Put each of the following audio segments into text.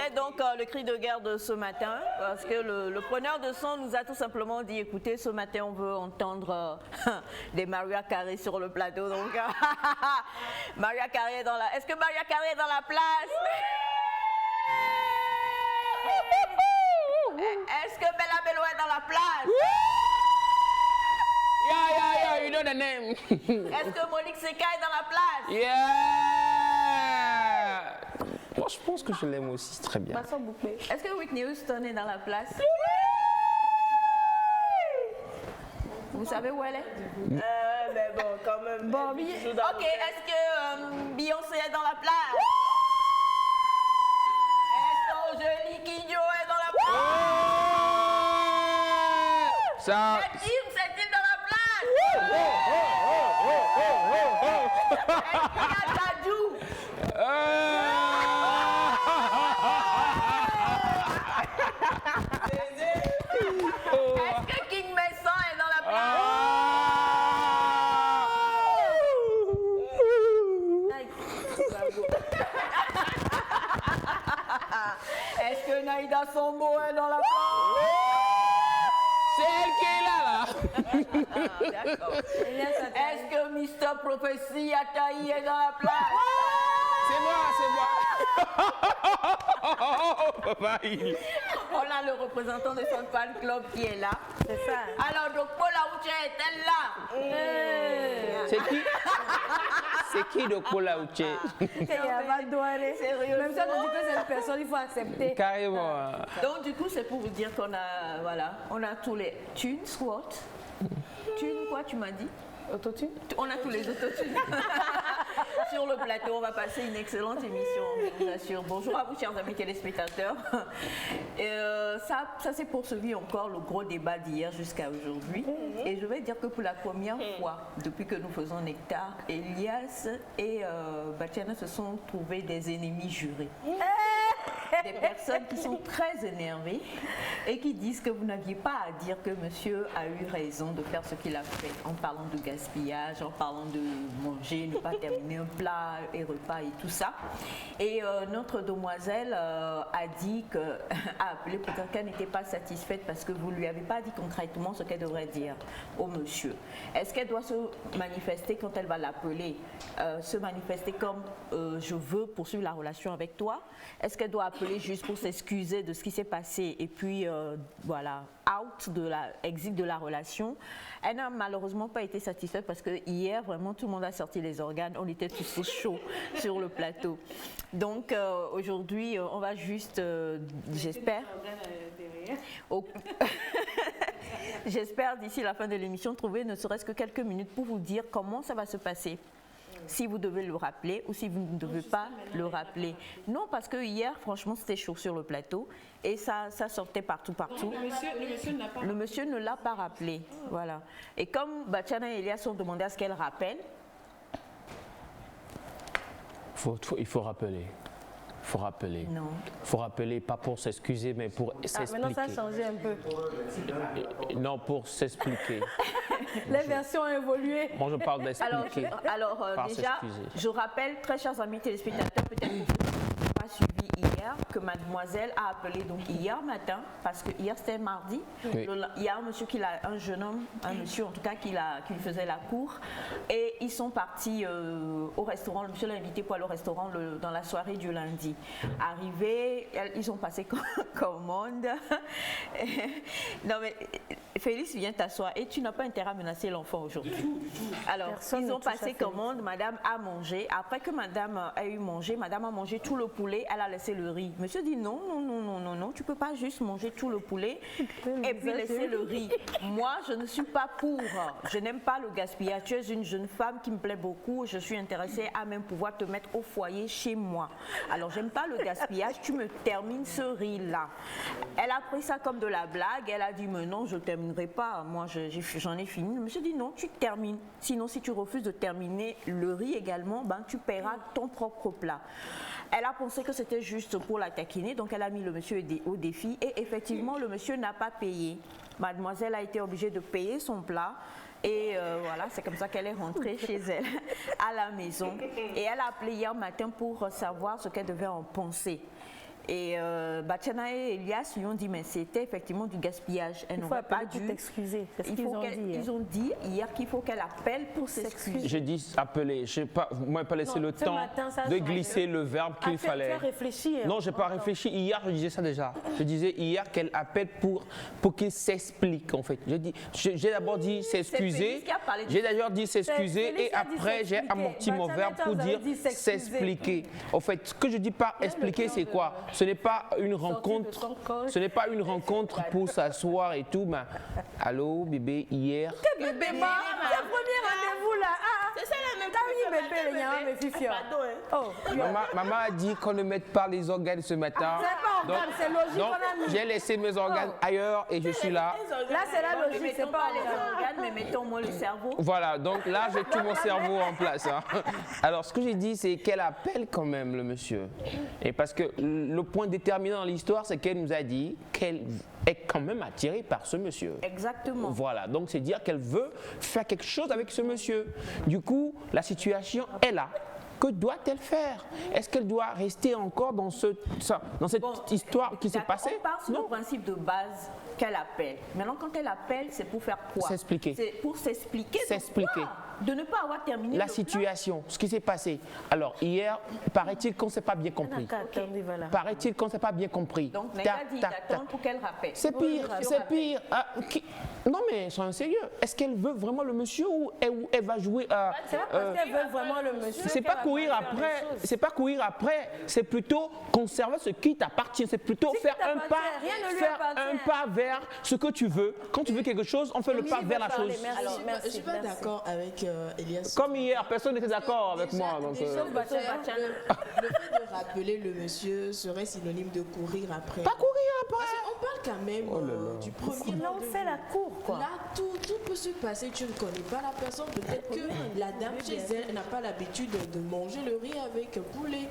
C'était donc le cri de guerre de ce matin, parce que le preneur de son nous a tout simplement dit, écoutez, ce matin on veut entendre des Mariah Carey sur le plateau, donc Mariah Carey est dans la... Est-ce que Mariah Carey est dans la place? Est-ce que Bella Bello est dans la place? Yeah, you know the name. Est-ce que Monique Seka est dans la place? Yeah. Moi, je pense que je l'aime aussi très bien. Est-ce que Whitney Houston est dans la place? Vous savez où elle est? Mais bon, quand même. Bon, ok, est-ce que Beyoncé est dans la place? Est-ce que Jolie Kidjo est dans la place? Ça... C'est-il dans la place? Est-ce qu'il y a Dadju? Est-ce que King Messon est dans la place? Est-ce que Naïda Sombo est dans la place? C'est elle qui est là, D'accord. Est-ce que Mr. Prophecy Ataï est dans la place? C'est moi. Papa, On a le représentant de son fan club qui est là. C'est ça. Alors, donc, Paula Ouche est-elle là? C'est qui? C'est qui de Kola Uche? Sérieux. Même ça, on dit que c'est une personne, il faut accepter. Carrément. Donc, du coup, c'est pour vous dire qu'on a, voilà, on a tous les tunes, what? Tunes, quoi, tu m'as dit? Autotune? On a tous les autotunes. Sur le plateau, on va passer une excellente émission, je vous assure. Bonjour à vous, chers amis téléspectateurs. Ça s'est poursuivi encore le gros débat d'hier jusqu'à aujourd'hui. Et je vais dire que pour la première fois, depuis que nous faisons Nectar, Elias et Batiana se sont trouvés des ennemis jurés. Des personnes qui sont très énervées et qui disent que vous n'aviez pas à dire que monsieur a eu raison de faire ce qu'il a fait en parlant de gaspillage, en parlant de manger, ne pas terminer un plat et repas et tout ça. Et notre demoiselle a dit a appelé pour dire qu'elle n'était pas satisfaite parce que vous ne lui avez pas dit concrètement ce qu'elle devrait dire au monsieur. Est-ce qu'elle doit se manifester quand elle va l'appeler, se manifester comme je veux poursuivre la relation avec toi? Est-ce qu'elle doit appeler juste pour s'excuser de ce qui s'est passé et puis voilà, exit de la relation? Elle n'a malheureusement pas été satisfaite parce que hier vraiment tout le monde a sorti les organes, on était tous chauds sur le plateau. Donc aujourd'hui on va juste, j'espère, j'espère d'ici la fin de l'émission trouver ne serait-ce que quelques minutes pour vous dire comment ça va se passer. Si vous devez le rappeler ou si vous ne devez pas le rappeler. Non, parce que hier, franchement, c'était chaud sur le plateau et ça sortait partout. Le monsieur ne l'a pas rappelé. Voilà. Et comme Batiana et Elias ont demandé à ce qu'elle rappelle. Il faut rappeler. Il faut rappeler. Non. Il faut rappeler, pas pour s'excuser, mais pour s'expliquer. Maintenant, ça a changé un peu. Non, pour s'expliquer. Les versions ont évolué. Moi, je parle d'expliquer. Alors déjà, je rappelle, très chers amis téléspectateurs, peut-être que vous n'avez pas suivi hier, que mademoiselle a appelé donc hier matin, parce que hier c'était mardi. Oui. Il y a un jeune homme, un monsieur en tout cas, qui lui faisait la cour. Et ils sont partis au restaurant. Le monsieur l'a invité pour aller au restaurant dans la soirée du lundi. Arrivés, ils ont passé commande. Non mais Félix, viens t'asseoir et tu n'as pas intérêt à menacer l'enfant aujourd'hui. Alors, ils ont passé commande, madame a mangé. Après que madame a eu mangé, madame a mangé tout le poulet, elle a laissé le riz. Monsieur dit non, tu peux pas juste manger tout le poulet et puis laisser le riz. Moi, je ne suis pas pour. Je n'aime pas le gaspillage. Tu es une jeune femme qui me plaît beaucoup. Je suis intéressée à même pouvoir te mettre au foyer chez moi. Alors, j'aime pas le gaspillage. Tu me termines ce riz-là. Elle a pris ça comme de la blague. Elle a dit, mais non, je ne terminerai pas. Moi, j'en ai fini. Le monsieur dit, non, tu termines. Sinon, si tu refuses de terminer le riz également, ben, tu paieras ton propre plat. Elle a pensé que c'était juste pour la taquiner, donc elle a mis le monsieur au défi et effectivement, le monsieur n'a pas payé. Mademoiselle a été obligée de payer son plat. Et voilà, c'est comme ça qu'elle est rentrée chez elle, à la maison. Et elle a appelé hier matin pour savoir ce qu'elle devait en penser. Et Batiana et Elias lui ont dit, mais c'était effectivement du gaspillage. Elle n'aurait pas dû t'excuser. C'est ce qu'ils ont dit. Ils ont dit hier qu'il faut qu'elle appelle pour s'excuser. J'ai dit appeler. Je n'ai pas, pas laissé le temps de glisser le verbe qu'il fallait. Tu as réfléchi. Non, je n'ai pas réfléchi. Hier, je disais ça déjà. Je disais hier qu'elle appelle pour qu'il s'explique, en fait. J'ai d'abord dit s'excuser. J'ai d'ailleurs dit s'excuser et après, j'ai amorti mon verbe pour dire s'expliquer. En fait, ce que je dis par expliquer, c'est quoi? Ce n'est pas une rencontre. Ce n'est pas une rencontre pour s'asseoir et tout. Mais, allô, bébé, hier. Quel bébé, c'est le premier rendez-vous là. C'est ça la même Maman a dit qu'on ne mette pas les organes ce matin. C'est pas organe, c'est logique. Donc, j'ai laissé mes organes ailleurs et je suis là. Là, c'est la logique, c'est pas les organes, mais mettons-moi le cerveau. Voilà, donc là, j'ai tout mon cerveau en place. Hein. Alors, ce que j'ai dit, c'est qu'elle appelle quand même le monsieur. Et parce que le point déterminant dans l'histoire, c'est qu'elle nous a dit qu'elle est quand même attirée par ce monsieur. Exactement. Voilà, donc c'est dire qu'elle veut faire quelque chose avec ce monsieur. Du coup, la situation est là. Que doit-elle faire? Est-ce qu'elle doit rester encore dans cette histoire qui s'est passée? On part sur le principe de base qu'elle appelle. Maintenant, quand elle appelle, c'est pour faire quoi? S'expliquer. C'est pour s'expliquer. S'expliquer. De ne pas avoir terminé la situation, ce qui s'est passé. Alors, hier, paraît-il qu'on ne s'est pas bien compris. Paraît-il qu'on ne s'est pas bien compris. Donc, Naïda dit d'attendre pour qu'elle rappelle. C'est pire, c'est pire. Non, mais soyons sérieux. Est-ce qu'elle veut vraiment le monsieur ou elle va jouer à... C'est pas parce qu'elle veut vraiment le monsieur. C'est pas courir après. C'est pas courir après. C'est plutôt conserver ce qui t'appartient. C'est plutôt faire un pas vers ce que tu veux. Quand tu veux quelque chose, on fait le pas vers la chose. Alors, je ne suis pas d'accord avec Elias. Comme hier, personne n'était d'accord avec moi. Donc, le fait de rappeler le monsieur serait synonyme de courir après. Pas courir après. On parle quand même du premier. Là, on fait la cour, quoi. Là, tout peut se passer. Tu ne connais pas la personne. Peut-être que la dame chez elle n'a pas l'habitude de manger le riz avec poulet.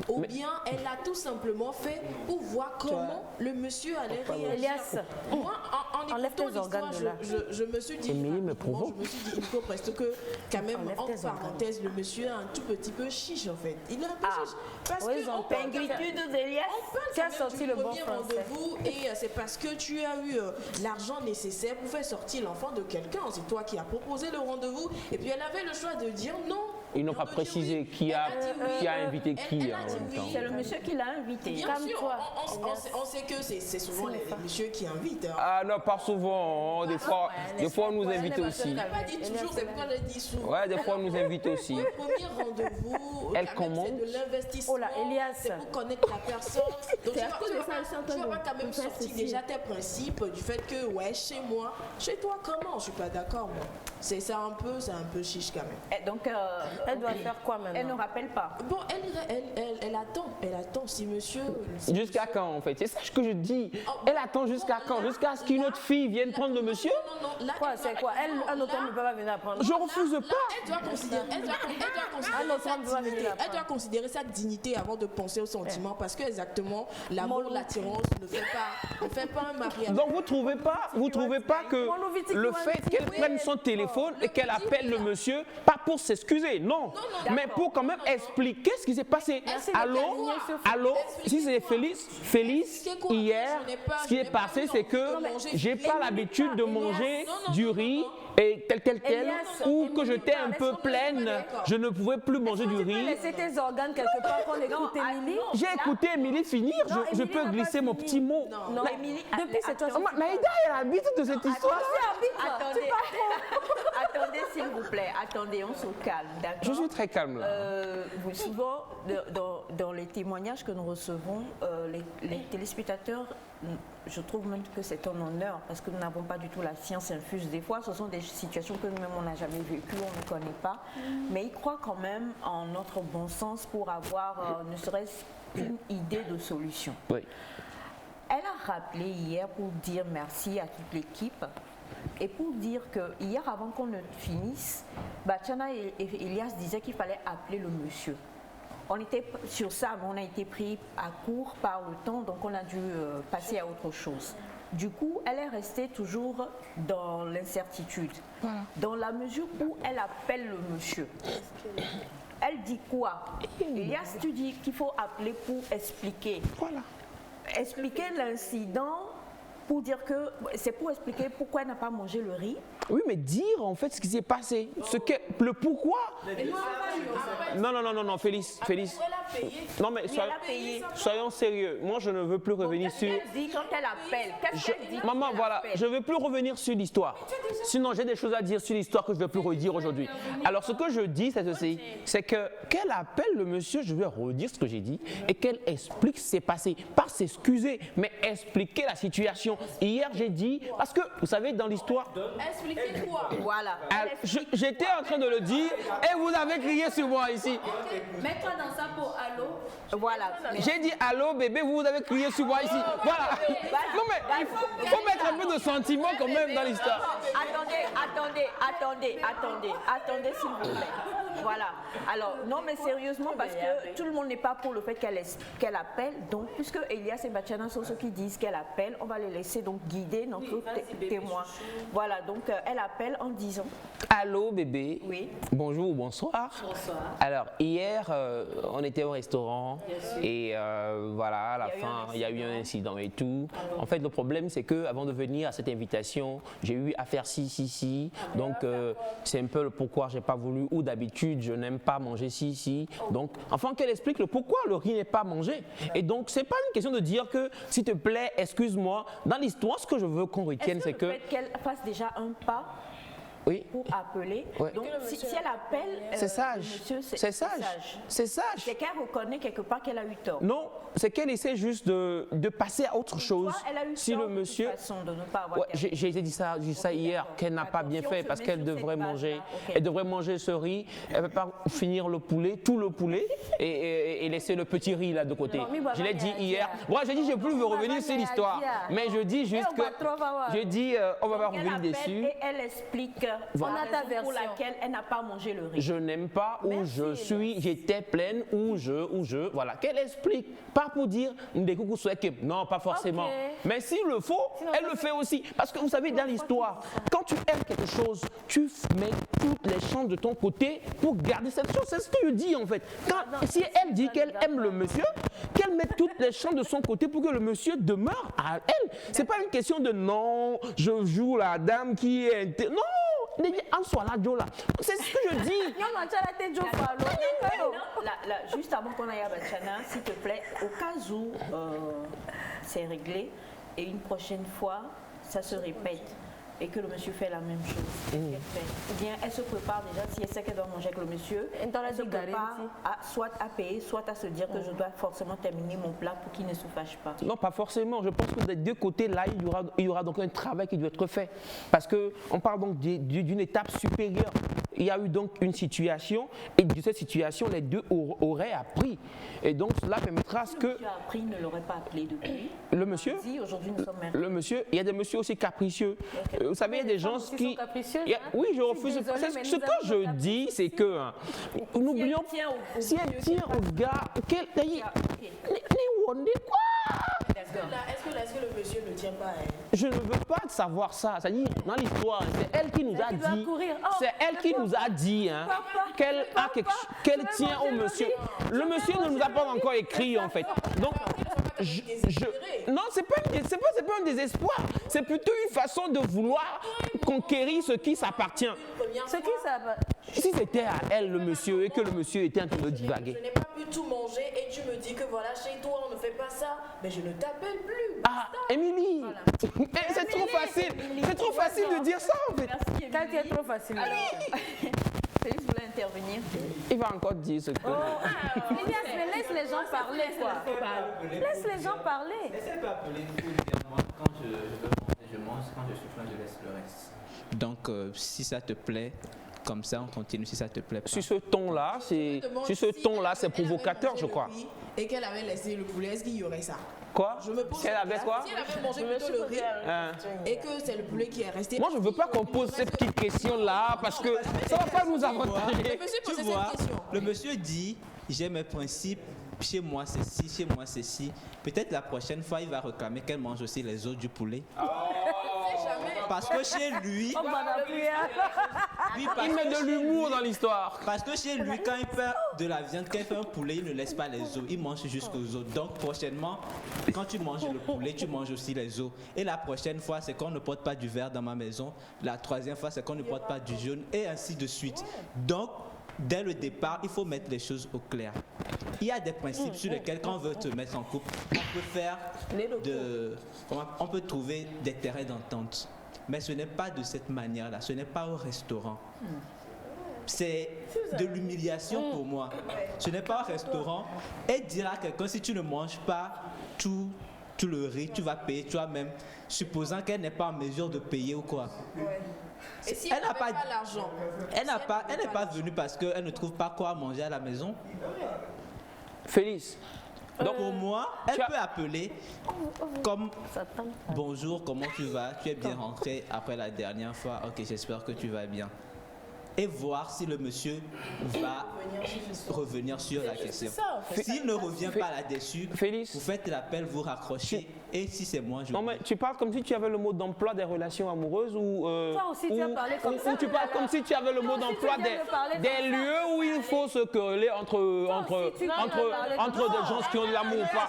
Ou bien elle a tout simplement fait pour voir comment le monsieur allait réagir. Elias, moi, en écoutant l'histoire, je me suis dit, il faut presque que, quand même, entre parenthèses, le monsieur a un tout petit peu chiche, en fait. Il est un peu chiche. Parce que on parle quand même du premier rendez-vous et c'est parce que tu as eu l'argent nécessaire pour faire sortir l'enfant de quelqu'un. C'est toi qui as proposé le rendez-vous et puis elle avait le choix de dire non. Ils n'ont pas précisé qui a invité qui en même temps. C'est le monsieur qui l'a invité. Bien sûr, on sait que c'est souvent les messieurs qui invitent. Ah non, pas souvent. Des fois, on nous invite aussi. Je n'ai pas dit toujours, c'est pourquoi je dis souvent. Ouais, des fois, on nous invite aussi. Le premier rendez-vous, elle commande. C'est de l'investissement. Oh là, Elias. C'est pour connaître la personne. Donc, tu vas pas quand même sortir déjà tes principes du fait que, ouais, chez moi, chez toi, comment? Je suis pas d'accord, moi. C'est un peu chiche quand même. Et donc, elle doit faire quoi maintenant? Elle ne rappelle pas. Bon, elle attend si monsieur... Jusqu'à quand en fait? C'est ça que je dis. Elle attend jusqu'à quand? Jusqu'à ce qu'une autre fille vienne prendre le monsieur? Non. Quoi, c'est quoi? Un autre homme ne peut pas venir prendre. Je refuse pas. Elle doit considérer sa dignité avant de penser aux sentiments parce que exactement l'amour, l'attirance ne fait pas un mariage. Donc vous trouvez pas que le fait qu'elle prenne son téléphone et qu'elle appelle le monsieur, pas pour s'excuser, non, mais pour quand même expliquer ce qui s'est passé. Allô, si c'est Félix, hier, ce qui est passé, c'est que j'ai pas l'habitude de manger du riz et tel, ou que j'étais un peu pleine, je ne pouvais plus manger du riz. Tu peux laisser tes organes quelque part qu'on écoute Émilie? J'ai écouté Émilie finir, je peux glisser mon petit mot. Non, Émilie, depuis c'est toi. Naïda, elle a l'habitude de cette histoire. Attendez, s'il vous plaît, on se calme, d'accord? Je suis très calme là. Souvent, dans les témoignages que nous recevons, les téléspectateurs, je trouve même que c'est un honneur parce que nous n'avons pas du tout la science infuse. Des fois, ce sont des situations que nous-mêmes on n'a jamais vécues, on ne connaît pas, mais ils croient quand même en notre bon sens pour avoir ne serait-ce qu'une idée de solution. Oui. Elle a rappelé hier pour dire merci à toute l'équipe et pour dire que hier, avant qu'on ne finisse, Batiana et Elias disaient qu'il fallait appeler le monsieur. On était sur ça, mais on a été pris à court par le temps, donc on a dû passer à autre chose. Du coup, elle est restée toujours dans l'incertitude. Voilà. Dans la mesure où elle appelle le monsieur. Elle dit quoi? Elias, tu dis qu'il faut appeler pour expliquer. Voilà. expliquer l'incident pour dire que c'est pour expliquer pourquoi elle n'a pas mangé le riz. Oui, mais dire en fait ce qui s'est passé, le pourquoi. Non, Félix. Non, mais soyons sérieux. Moi, je ne veux plus revenir sur. Qu'est-ce qu'elle dit quand elle appelle? Qu'est-ce qu'elle dit? Maman, voilà, je ne veux plus revenir sur l'histoire. Sinon, j'ai des choses à dire sur l'histoire que je ne veux plus redire aujourd'hui. Alors, ce que je dis, c'est ceci, c'est qu'elle appelle le monsieur, je vais redire ce que j'ai dit, et qu'elle explique ce qui s'est passé. Pas s'excuser, mais expliquer la situation. Hier, j'ai dit, parce que, vous savez, dans l'histoire... Expliquez quoi? Voilà. J'étais en train de le dire, et vous avez crié sur moi ici. Mets-toi dans sa peau, allô? Voilà. J'ai dit allô bébé, vous avez crié sur moi ici. Voilà. Non mais il faut mettre un peu de sentiment quand même dans l'histoire. Attendez s'il vous plaît. Voilà. Alors, non mais sérieusement, parce que tout le monde n'est pas pour le fait qu'elle appelle. Donc, puisque Elias et Bachana sont ceux qui disent qu'elle appelle, on va les laisser donc guider notre témoin. Voilà, donc elle appelle en disant... Allô bébé. Oui. Bonjour ou bonsoir. Bonsoir. Alors, hier, on était au restaurant et voilà, à la fin, il y a eu un incident et tout. En fait, le problème, c'est qu'avant de venir à cette invitation, j'ai eu à faire ci. Donc, c'est un peu le pourquoi j'ai pas voulu, ou d'habitude, je n'aime pas manger ci. Donc, enfin, qu'elle explique le pourquoi le riz n'est pas mangé. Et donc, c'est pas une question de dire que, s'il te plaît, excuse-moi. Dans l'histoire, ce que je veux qu'on retienne, c'est que... Le fait qu'elle fasse déjà un pas pour appeler. Ouais. Donc, si elle appelle, c'est sage. monsieur, c'est sage. C'est sage. C'est qu'elle reconnaît quelque part qu'elle a eu tort. Non, c'est qu'elle essaie juste de passer à autre chose. Toi, elle a eu si tort le monsieur, de toute façon, de ne pas avoir j'ai dit ça hier, qu'elle n'a pas bien fait parce qu'elle devrait manger. Elle devrait manger ce riz. Elle ne peut pas finir le poulet, tout le poulet, et laisser le petit riz là de côté. Je l'ai dit hier. Moi, j'ai dit, je ne veux plus revenir sur l'histoire. Mais je dis juste que, on va pas revenir dessus. Et elle explique. Voilà. Pour laquelle elle n'a pas mangé le riz. Je n'aime pas où je suis, j'étais pleine, où je, voilà. Qu'elle explique, pas pour dire des coucou non, pas forcément. Mais s'il le faut, elle le fait aussi. Parce que vous savez, dans l'histoire, quand tu aimes quelque chose, tu mets toutes les chances de ton côté pour garder cette chose. C'est ce que je dis en fait. Si elle dit qu'elle aime le monsieur, qu'elle met toutes les chances de son côté pour que le monsieur demeure à elle. C'est pas une question de non, je joue la dame qui est... Non! En soi, là, c'est ce que je dis. Juste avant qu'on aille à Bachana, s'il te plaît, au cas où c'est réglé et une prochaine fois, ça se répète et que le monsieur fait la même chose, qu'elle fait. Ou bien elle se prépare déjà, si elle sait qu'elle doit manger avec le monsieur, elle se prépare soit à payer, soit à se dire que je dois forcément terminer mon plat pour qu'il ne se fâche pas. Non, pas forcément. Je pense que des deux côtés, là, il y aura donc un travail qui doit être fait. Parce qu'on parle donc d'une étape supérieure. Il y a eu donc une situation, et de cette situation, les deux auraient appris. Et donc, cela permettra à ce que... Le monsieur a appris, il ne l'aurait pas appelé depuis. Le monsieur? Aujourd'hui, nous sommes mercredi. Le monsieur, il y a des messieurs aussi capricieux. Vous savez, il y a des gens qui... Oui, je refuse. Ce que je dis, c'est que... N'oublions... Si elle tient au gars... Quoi? Est-ce que le monsieur ne tient pas? Je ne veux pas savoir ça. C'est-à-dire, dans l'histoire, c'est elle qui nous a dit... C'est elle qui nous a dit qu'elle tient au monsieur. Le monsieur ne nous a pas encore écrit, en fait. Donc, non, c'est pas un désespoir. C'est plutôt une façon de vouloir conquérir ce qui s'appartient. Si c'était à elle, le monsieur, et que le monsieur était en train de divaguer. Je n'ai pas pu tout manger et tu me dis que voilà, chez toi, on ne fait pas ça. Mais je ne t'appelle plus. Ah, Émilie, voilà. C'est trop facile. C'est trop facile de dire ça, en fait. Merci, quand c'est trop facile. Félix voulait intervenir. Il va encore dire ce que... mais laisse les gens parler, quoi. Laisse les gens parler. Laissez-moi appeler quand je veux manger, je mange. Quand je suis plein, je laisse le reste. Donc, si ça te plaît, comme ça, on continue si ça te plaît pas. Sur ce ton-là, c'est provocateur, je crois. Et qu'elle avait laissé le poulet, est-ce qu'il y aurait ça? Quoi? Si elle avait quoi? Si elle avait mangé plutôt le riz et que c'est le poulet qui est resté. Moi, je ne veux pas qu'on pose cette petite question-là parce que ça ne va pas nous avantager. Tu vois, le monsieur dit, j'ai mes principes, chez moi ceci, chez moi ceci. Peut-être la prochaine fois, il va réclamer qu'elle mange aussi les os du poulet. Parce que chez lui, il met de l'humour dans l'histoire. Parce que chez lui, quand il fait de la viande, quand il fait un poulet, il ne laisse pas les os. Il mange jusqu'aux os. Donc prochainement, quand tu manges le poulet, tu manges aussi les os. Et la prochaine fois, c'est qu'on ne porte pas du vert dans ma maison. La troisième fois, c'est qu'on ne porte pas du jaune. Et ainsi de suite. Donc, dès le départ, il faut mettre les choses au clair. Il y a des principes sur lesquels, quand on veut te mettre en couple, on peut trouver des terrains d'entente. Mais ce n'est pas de cette manière-là. Ce n'est pas au restaurant. C'est de l'humiliation pour moi. Ce n'est pas au restaurant. Et dire à quelqu'un, si tu ne manges pas tout le riz, tu vas payer toi-même, supposant qu'elle n'est pas en mesure de payer ou quoi. Et si elle n'a pas l'argent, elle n'est pas venue parce qu'elle ne trouve pas quoi manger à la maison. Félix. Donc pour moi, elle peut appeler comme bonjour, comment tu vas? Tu es bien rentré après la dernière fois? Ok, j'espère que tu vas bien. Et voir si le monsieur va revenir sur la question. S'il ne revient pas là-dessus, vous faites l'appel, vous raccrochez. Et si c'est moi, je... Non, mais tu parles comme si tu avais le mot d'emploi des relations amoureuses ou... Toi aussi, tu as parlé comme ça. Ou tu parles comme si tu avais le mot d'emploi des lieux où il faut se quereler entre des gens qui ont de l'amour ou pas.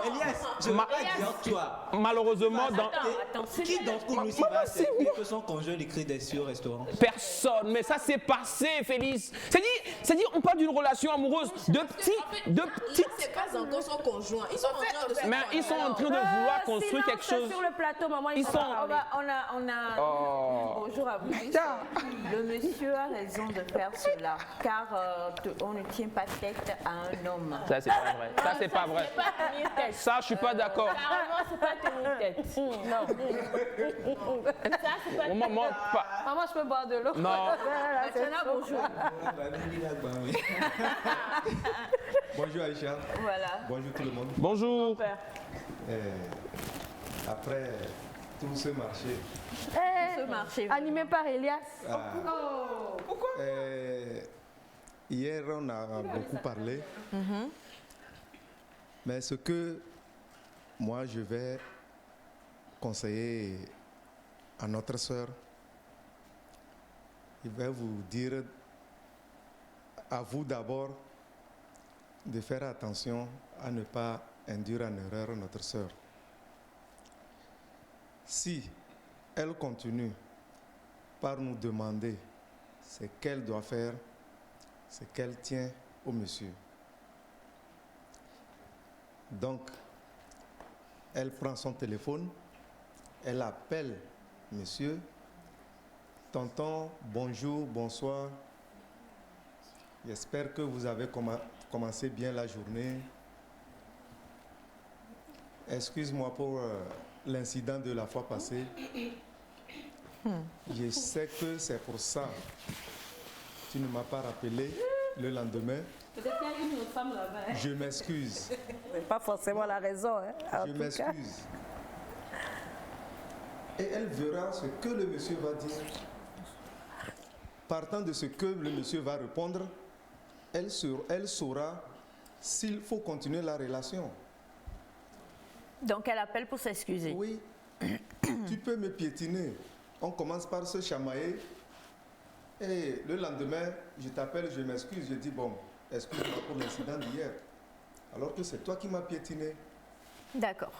Elias, je ne veux pas dire toi. Malheureusement, qui d'entre nous ici va accepter que son conjoint l'écrit des cieux au restaurant? Personne, mais ça c'est passé, Félix. C'est-à-dire, on parle d'une relation amoureuse de petits. C'est pas encore son conjoint. Ils sont en train de vouloir construire quelque chose. Sur le plateau, maman, On a bonjour à vous. Le monsieur a raison de faire cela, car on ne tient pas tête à un homme. Ça c'est pas vrai. Ça c'est pas vrai. Ça je suis pas d'accord. Carrément, c'est pas tenir tête. Non. Ça c'est pas. Maman, je peux boire de l'eau. Non. Bonjour. Bonjour Aïcha. Voilà. Bonjour tout le monde. Bonjour. Après tout ce marché. Animé par Elias. Pourquoi hier on a beaucoup parlé. Mais ce que moi je vais conseiller à notre sœur, il va vous dire à vous d'abord de faire attention à ne pas induire en erreur notre sœur. Si elle continue par nous demander ce qu'elle doit faire, ce qu'elle tient au monsieur. Donc, elle prend son téléphone, elle appelle monsieur, tonton, bonjour, bonsoir. J'espère que vous avez commencé bien la journée. Excuse-moi pour l'incident de la fois passée. Je sais que c'est pour ça que tu ne m'as pas rappelé le lendemain. Peut-être qu'il y a une autre femme là-bas. Je m'excuse. C'est pas forcément la raison. Je m'excuse. Et elle verra ce que le monsieur va dire. Partant de ce que le monsieur va répondre, elle saura s'il faut continuer la relation. Donc elle appelle pour s'excuser. Oui. Tu peux me piétiner. On commence par se chamailler. Et le lendemain, je t'appelle, je m'excuse. Je dis, bon, excuse-moi pour l'incident d'hier. Alors que c'est toi qui m'as piétiné. D'accord.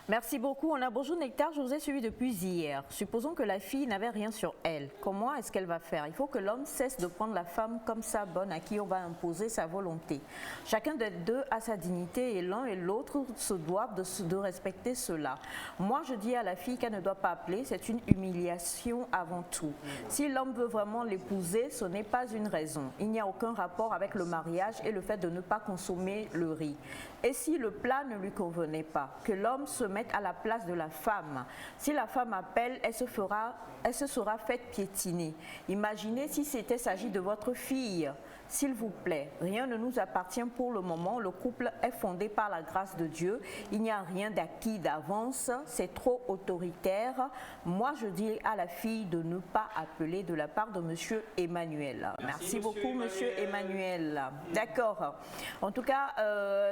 Merci beaucoup. On a bonjour Nectar, je vous ai suivi depuis hier. Supposons que la fille n'avait rien sur elle. Comment est-ce qu'elle va faire? Il faut que l'homme cesse de prendre la femme comme sa bonne à qui on va imposer sa volonté. Chacun des deux a sa dignité et l'un et l'autre se doivent de respecter cela. Moi, je dis à la fille qu'elle ne doit pas appeler. C'est une humiliation avant tout. Si l'homme veut vraiment l'épouser, ce n'est pas une raison. Il n'y a aucun rapport avec le mariage et le fait de ne pas consommer le riz. Et si le plat ne lui convenait pas, que l'homme se mette à la place de la femme. Si la femme appelle, elle se sera faite piétiner. Imaginez si c'était s'agit de votre fille. S'il vous plaît, rien ne nous appartient pour le moment. Le couple est fondé par la grâce de Dieu. Il n'y a rien d'acquis d'avance. C'est trop autoritaire. Moi, je dis à la fille de ne pas appeler de la part de monsieur Emmanuel. Merci beaucoup, monsieur Emmanuel. D'accord. En tout cas,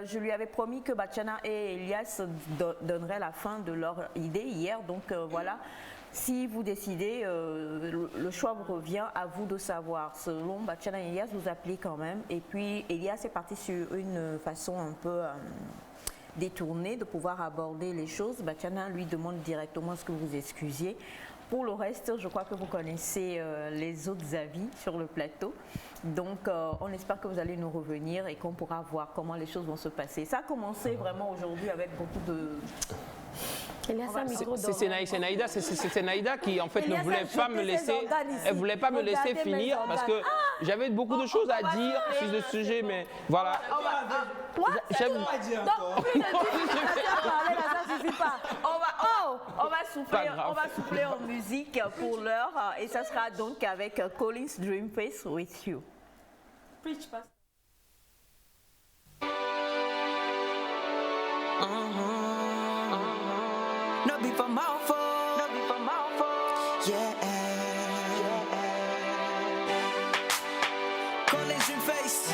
je lui avais promis que Bachana et Elias presse donnerait la fin de leur idée hier. Donc voilà, si vous décidez, le choix vous revient, à vous de savoir. Selon Batiana et Elias, vous appelez quand même. Et puis Elias est parti sur une façon un peu détournée de pouvoir aborder les choses. Batiana lui demande directement ce que vous excusiez. Pour le reste, je crois que vous connaissez les autres avis sur le plateau. Donc, on espère que vous allez nous revenir et qu'on pourra voir comment les choses vont se passer. Ça a commencé vraiment aujourd'hui avec beaucoup de... C'est Naïda qui en fait ne voulait pas me laisser, elle voulait pas me laisser finir parce que j'avais beaucoup de choses à dire sur ce sujet, mais voilà. On va souffler en musique pour l'heure et ça sera donc avec Collins Dream Face With You. Preach, pastor. No be for mouth, yeah. Collins Dream Face,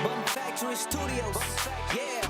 Bomb Factory Studios, yeah.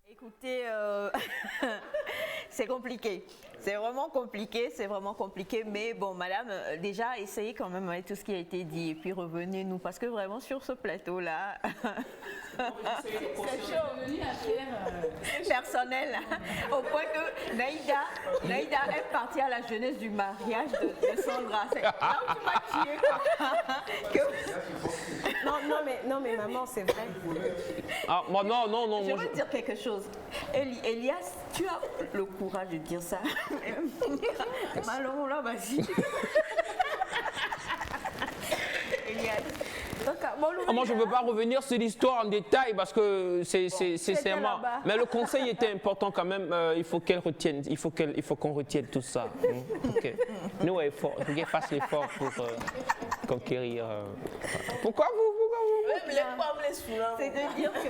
Écoutez, c'est compliqué. C'est vraiment compliqué, mais bon, madame, déjà, essayez quand même avec tout ce qui a été dit et puis revenez-nous, parce que vraiment sur ce plateau-là, personnel, au point que Naïda est partie à la jeunesse du mariage de Sandra. C'est là où tu m'as tué, quoi. Non, mais maman, c'est vrai. Ah, moi, non. Je veux dire quelque chose. Elias, tu as le courage de dire ça. Malon, là, vas-y. Elias. Moi, je ne veux pas revenir sur l'histoire en détail parce que c'est moi. Mais le conseil était important quand même. Il faut qu'elle retienne. Il faut qu'on retienne tout ça. Okay. Nous, il faut qu'elle fasse l'effort pour conquérir. Pourquoi vous C'est de dire que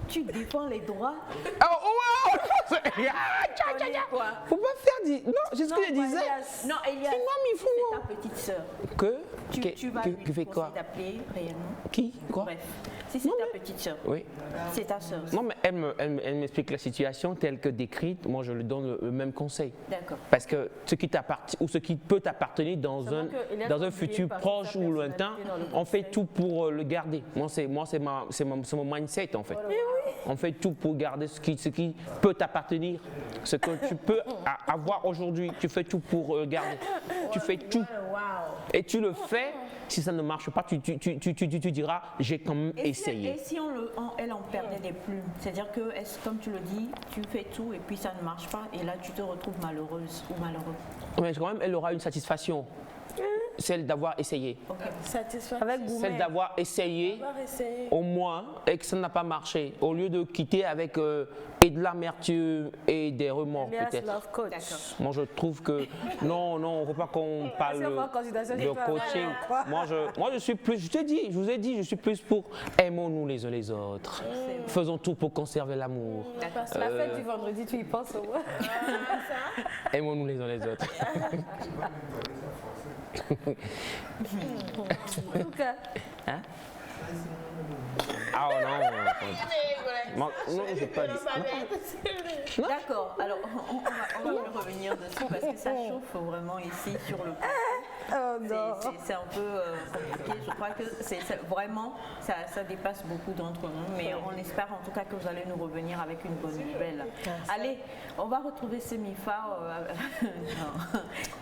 tu défends les droits. Faut pas faire dire. Non, c'est ce que je disais. Non, Elias, c'est ta petite sœur. Que tu vas lui fait quoi d'appeler réellement. Qui? Quoi? Bref, si c'est ta petite sœur, oui. C'est ta sœur. Non, mais elle m'explique la situation telle que décrite. Moi, je lui donne le même conseil. D'accord. Parce que ce qui t'appartient ou ce qui peut t'appartenir dans un futur proche ou lointain, on fait tout pour le garder. Moi, c'est mon mindset en fait. On fait tout pour garder ce qui peut t'appartenir, ce que tu peux avoir aujourd'hui. Tu fais tout pour garder. Tu fais tout. Et tu le fais. Si ça ne marche pas, tu diras j'ai quand même essayé. Et si elle en perdait des plumes, c'est-à-dire que, comme tu le dis, tu fais tout et puis ça ne marche pas et là tu te retrouves malheureuse ou malheureux. Mais quand même, elle aura une satisfaction. Celle d'avoir essayé. Celle d'avoir essayé au moins et que ça n'a pas marché. Au lieu de quitter avec et de l'amertume et des remords peut-être. Moi je trouve que non, on ne veut pas qu'on parle de coaching. Moi je suis plus, je vous ai dit, je suis plus pour aimons-nous les uns les autres. Faisons tout pour conserver l'amour. La fête du vendredi, tu y penses au moins. Aimons-nous les uns les autres. En tout cas. Hein? Ah non, je n'ai pas dit ça. D'accord, alors on va revenir dessus parce que ça chauffe vraiment ici sur le plateau. C'est un peu compliqué, je crois que c'est vraiment, ça dépasse beaucoup d'entre nous, mais on espère en tout cas que vous allez nous revenir avec une bonne nouvelle. Allez, on va retrouver Semifa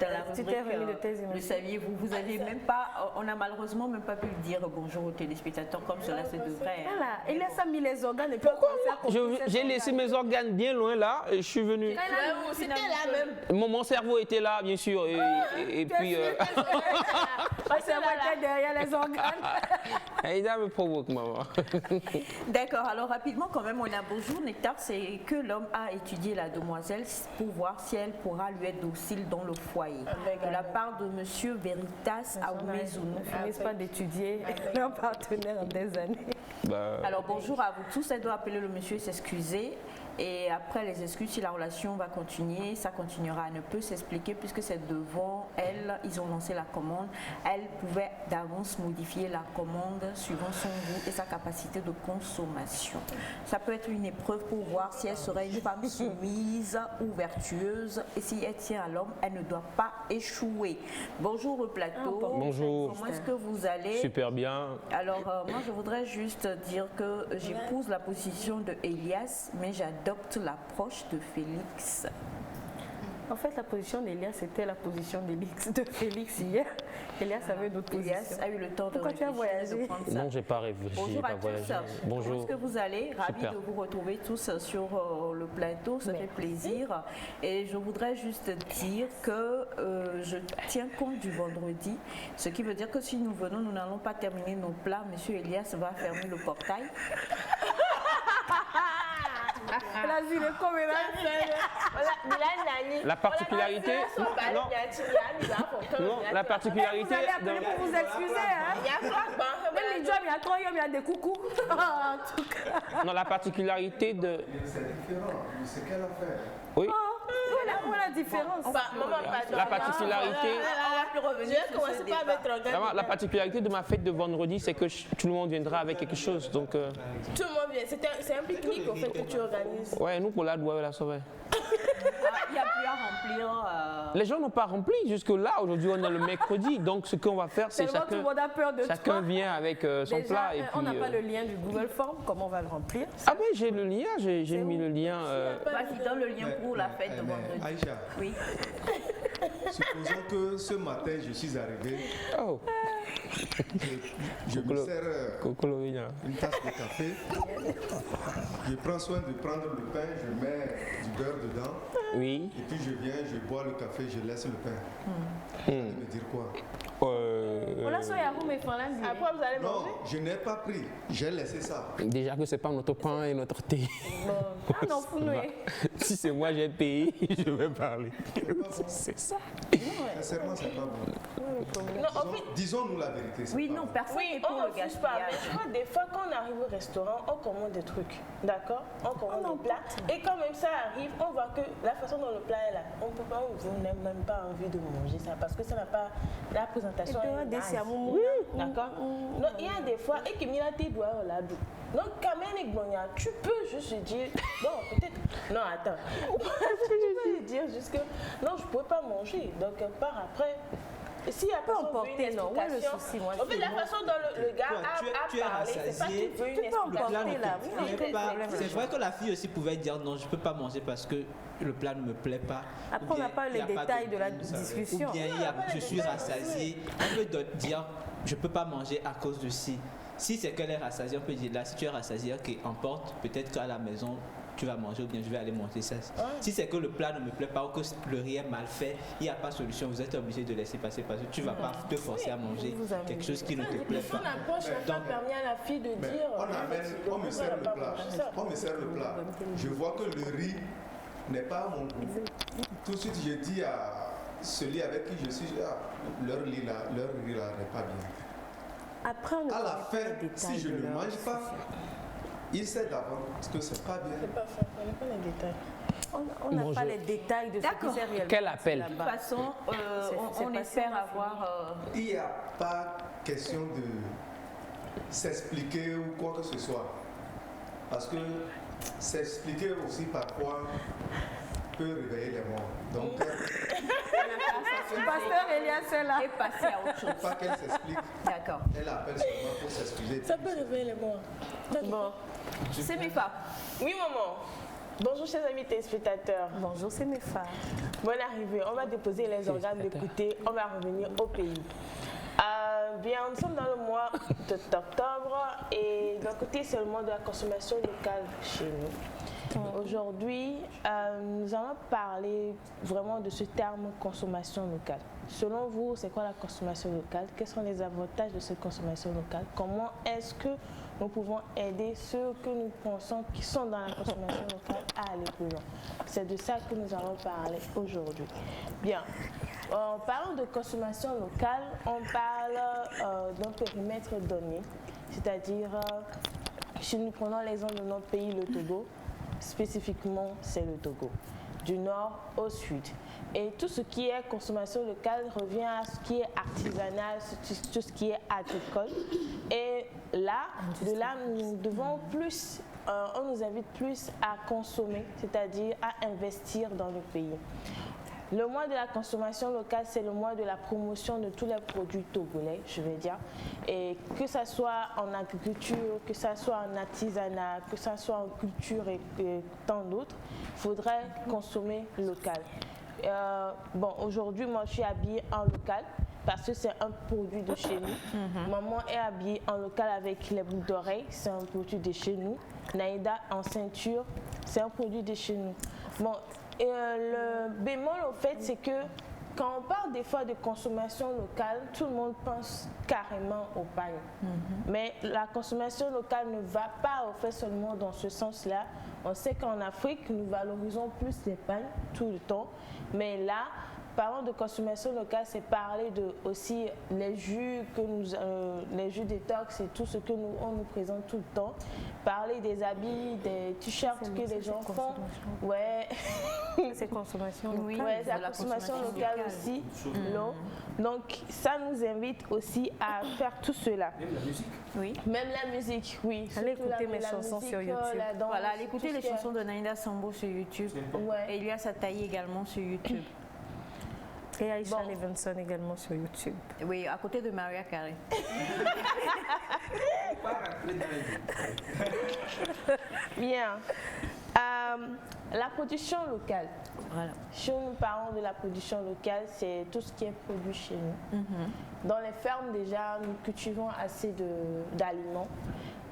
dans la rubrique Le saviez-vous, vous avez même pas, on n'a malheureusement même pas pu dire bonjour aux téléspectateurs comme cela se devrait. Voilà, il a mis les organes et puis j'ai laissé mes organes bien loin là et je suis venu. C'était là même. Mon cerveau était là bien sûr et puis Mon cerveau était derrière les organes. Aïda me provoque maman. D'accord, alors rapidement quand même on a bonjour Nectar, c'est que l'homme a étudié la demoiselle pour voir si elle pourra lui être docile dans le foyer. De la part de monsieur Veritas Aoumezounou. Ne finissent pas d'étudier leur partenaire en des années. Alors bonjour à vous tous, elle doit appeler le monsieur et s'excuser. Et après les excuses, si la relation va continuer, ça continuera. Elle ne peut s'expliquer puisque c'est devant elle, ils ont lancé la commande. Elle pouvait d'avance modifier la commande suivant son goût et sa capacité de consommation. Ça peut être une épreuve pour voir si elle serait une femme soumise ou vertueuse. Et si elle tient à l'homme, elle ne doit pas échouer. Bonjour au plateau. Bonjour. Comment est-ce que vous allez? Super bien. Alors moi je voudrais juste dire que j'épouse la position de Elias, mais j'adopte l'approche de Félix. En fait, la position d'Elias, c'était la position de Félix hier. Elias avait d'autres positions. Elias a eu le temps de Pourquoi tu as voyagé? Non, j'ai pas réfléchi. Bonjour à tous. Bonjour. Comment est-ce que vous allez? Ravi de vous retrouver tous sur le plateau. Ça fait plaisir. Et je voudrais juste dire que je tiens compte du vendredi. Ce qui veut dire que si nous venons, nous n'allons pas terminer nos plats. Monsieur Elias va fermer le portail. La particularité, non, la particularité. Vous allez appeler pour vous excuser, hein? Même les jobs, il y a 3 hommes, il y a des coucous. En tout cas. Non, la particularité de. C'est différent, c'est qu'elle a fait. Oui. Voilà la différence. La particularité. La particularité de ma fête de vendredi, c'est que tout le monde viendra avec quelque chose. Donc, tout le monde vient. C'est un pique-nique en fait que tu organises. Ouais, nous pour la doigt la sauver. remplir. Les gens n'ont pas rempli jusque-là. Aujourd'hui, on est le mercredi. Donc, ce qu'on va faire, c'est chacun vient avec son plat. Et puis, on n'a pas le lien du Google Form. Comment on va le remplir? Ah oui, j'ai le lien. J'ai mis le lien. Vas-y, donne le lien pour la fête de vendredi. Aïcha, oui. Supposons que ce matin, je suis arrivé. Oh. Je me sers une tasse de café. Je prends soin de prendre le pain, je mets du beurre dedans. Oui. Et puis je viens, je bois le café, je laisse le pain. Vous allez me dire quoi? Après, vous allez manger? Non, je n'ai pas pris. J'ai laissé ça. Déjà que c'est pas notre pain et notre thé. Non, si c'est moi j'ai payé, je vais parler. C'est ça. Sincèrement, c'est pas bon. Disons-nous la vérité. Oui, non, personne n'est pour le gaspillage. Des fois, quand on arrive au restaurant, on commande des trucs. D'accord? On commande des plats. Et quand même ça arrive, on voit que la façon dont le plat est là, on peut pas, on n'a même pas envie de manger ça parce que ça n'a pas la présentation. D'accord? Donc il y a des fois, et que Milati doit la douce. Donc quand même, tu peux juste dire, bon, peut-être, non, attends, tu peux dire juste que, non, je ne pourrais pas manger. Donc par après, s'il y a pas une explication, en fait, la façon dont le gars a parlé, c'est pas qu'il veut une explication. C'est vrai que la fille aussi pouvait dire non, je ne peux pas manger parce que le plat ne me plaît pas. Après, on n'a pas les détails de la discussion. Ou bien je suis rassasiée. On peut dire je ne peux pas manger à cause de ci. Si c'est qu'elle est rassasiée, on peut dire là, si tu es rassasiée, ok, emporte, peut-être qu'à la maison, tu vas manger ou bien je vais aller manger ça. Si c'est que le plat ne me plaît pas ou que le riz est mal fait, il n'y a pas de solution, vous êtes obligé de laisser passer parce que tu ne vas pas te forcer à manger quelque chose qui ne te plaît pas. Son approche n'a pas permis à la fille de dire... On me sert le plat. On me sert le plat. Je vois que le riz n'est pas à mon goût. Tout de suite, je dis à celui avec qui je suis, leur riz là n'est pas bien. Après, à la fin, si je ne le mange pas, il sait d'avance que c'est pas bien. C'est pas ça, on n'a pas les détails. On n'a pas les détails de ce qui s'est réellement. Quel appel? De toute façon, on espère avoir... Il n'y a pas question de s'expliquer ou quoi que ce soit. Parce que s'expliquer aussi parfois peut réveiller les morts. Donc, le pasteur Elias est là. Et passer à autre chose. Pas qu'elle s'explique. D'accord. Elle appelle seulement pour s'excuser. Ça peut réveiller les morts. Bon. C'est mes femmes. Oui, maman. Bonjour, chers amis téléspectateurs. Bonjour, c'est mes femmes. Bonne arrivée. On va déposer les organes d'écouter. On va revenir au pays. Bien, nous sommes dans le mois d'octobre et d'un côté, c'est le mois de la consommation locale chez nous. Aujourd'hui, nous allons parler vraiment de ce terme consommation locale. Selon vous, c'est quoi la consommation locale? Quels sont les avantages de cette consommation locale? Comment est-ce que nous pouvons aider ceux que nous pensons qui sont dans la consommation locale à aller plus loin? C'est de ça que nous allons parler aujourd'hui. Bien. En parlant de consommation locale, on parle d'un périmètre donné, c'est-à-dire, si nous prenons l'exemple de notre pays, le Togo, spécifiquement, c'est le Togo, du nord au sud. Et tout ce qui est consommation locale revient à ce qui est artisanal, tout ce qui est agricole. Et là, nous devons plus, on nous invite plus à consommer, c'est-à-dire à investir dans le pays. Le mois de la consommation locale, c'est le mois de la promotion de tous les produits togolais, je vais dire. Et que ce soit en agriculture, que ce soit en artisanat, que ce soit en culture et tant d'autres, il faudrait consommer local. Bon, aujourd'hui, moi, je suis habillée en local parce que c'est un produit de chez nous. Maman est habillée en local avec les boucles d'oreilles, c'est un produit de chez nous. Naïda en ceinture, c'est un produit de chez nous. Bon, le bémol, au fait, c'est que quand on parle des fois de consommation locale, tout le monde pense carrément au pain. Mais la consommation locale ne va pas, au fait, seulement dans ce sens-là. On sait qu'en Afrique, nous valorisons plus les pains tout le temps. Mais là, parlant de consommation locale, c'est parler de aussi les jus les jus détox et tout ce que on nous présente tout le temps. Parler des habits, des t-shirts que les gens font. Ouais. C'est consommation locale. Oui, c'est la consommation locale aussi. Non. Donc ça nous invite aussi à faire tout cela. Même la musique. Oui. Même la musique, oui. Allez écouter mes chansons sur YouTube. Voilà, allez écouter les chansons de Naïda Sambo sur YouTube. Ouais. Et il y a sa taille également sur YouTube. Et Aïcha Levinson également sur YouTube. Oui, à côté de Maria Carey. Bien. La production locale. Voilà. Si nous parlons de la production locale, c'est tout ce qui est produit chez nous. Dans les fermes, déjà, nous cultivons assez d'aliments.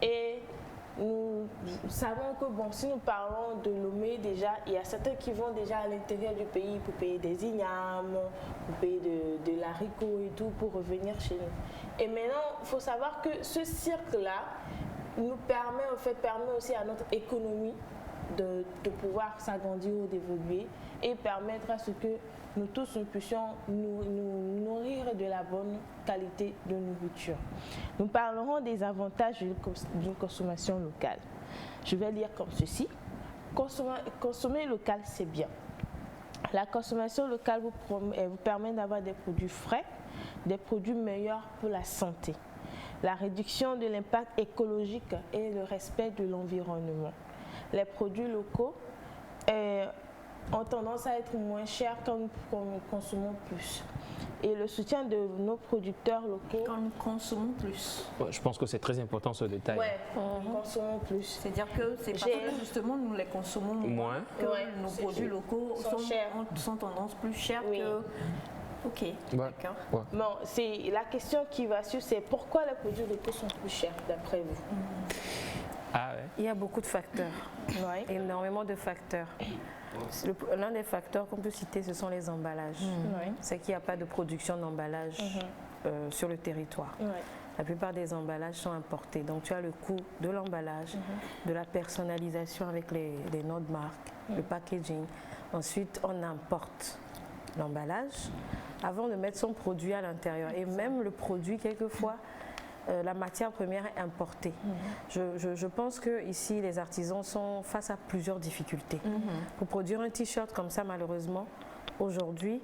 Et nous savons que, bon, si nous parlons de Lomé, déjà, il y a certains qui vont déjà à l'intérieur du pays pour payer des ignames, pour payer de l'haricot et tout, pour revenir chez nous. Et maintenant, il faut savoir que ce cirque-là nous permet aussi à notre économie de pouvoir s'agrandir ou d'évoluer et permettre à ce que nous tous nous puissions nous nourrir de la bonne qualité de nourriture. Nous parlerons des avantages d'une consommation locale. Je vais lire comme ceci. Consommer local, c'est bien. La consommation locale vous permet d'avoir des produits frais, des produits meilleurs pour la santé, la réduction de l'impact écologique et le respect de l'environnement. Les produits locaux ont tendance à être moins chers quand nous consommons plus. Et le soutien de nos producteurs locaux... Quand nous consommons plus. Ouais, je pense que c'est très important ce détail. Oui, nous consommons plus. C'est-à-dire que c'est parce que justement nous les consommons moins que nos produits locaux sont tendance plus chers que... Ok, d'accord. Ouais. Bon, c'est la question qui va suivre, c'est pourquoi les produits locaux sont plus chers d'après vous? Ah ouais. Il y a beaucoup de facteurs, énormément de facteurs. L'un des facteurs qu'on peut citer, ce sont les emballages. C'est qu'il n'y a pas de production d'emballage sur le territoire. La plupart des emballages sont importés. Donc tu as le coût de l'emballage, de la personnalisation avec les notes marques, le packaging. Ensuite, on importe l'emballage avant de mettre son produit à l'intérieur. Et même le produit, quelquefois, la matière première est importée. Je pense que ici les artisans sont face à plusieurs difficultés. Pour produire un t-shirt comme ça, malheureusement, aujourd'hui,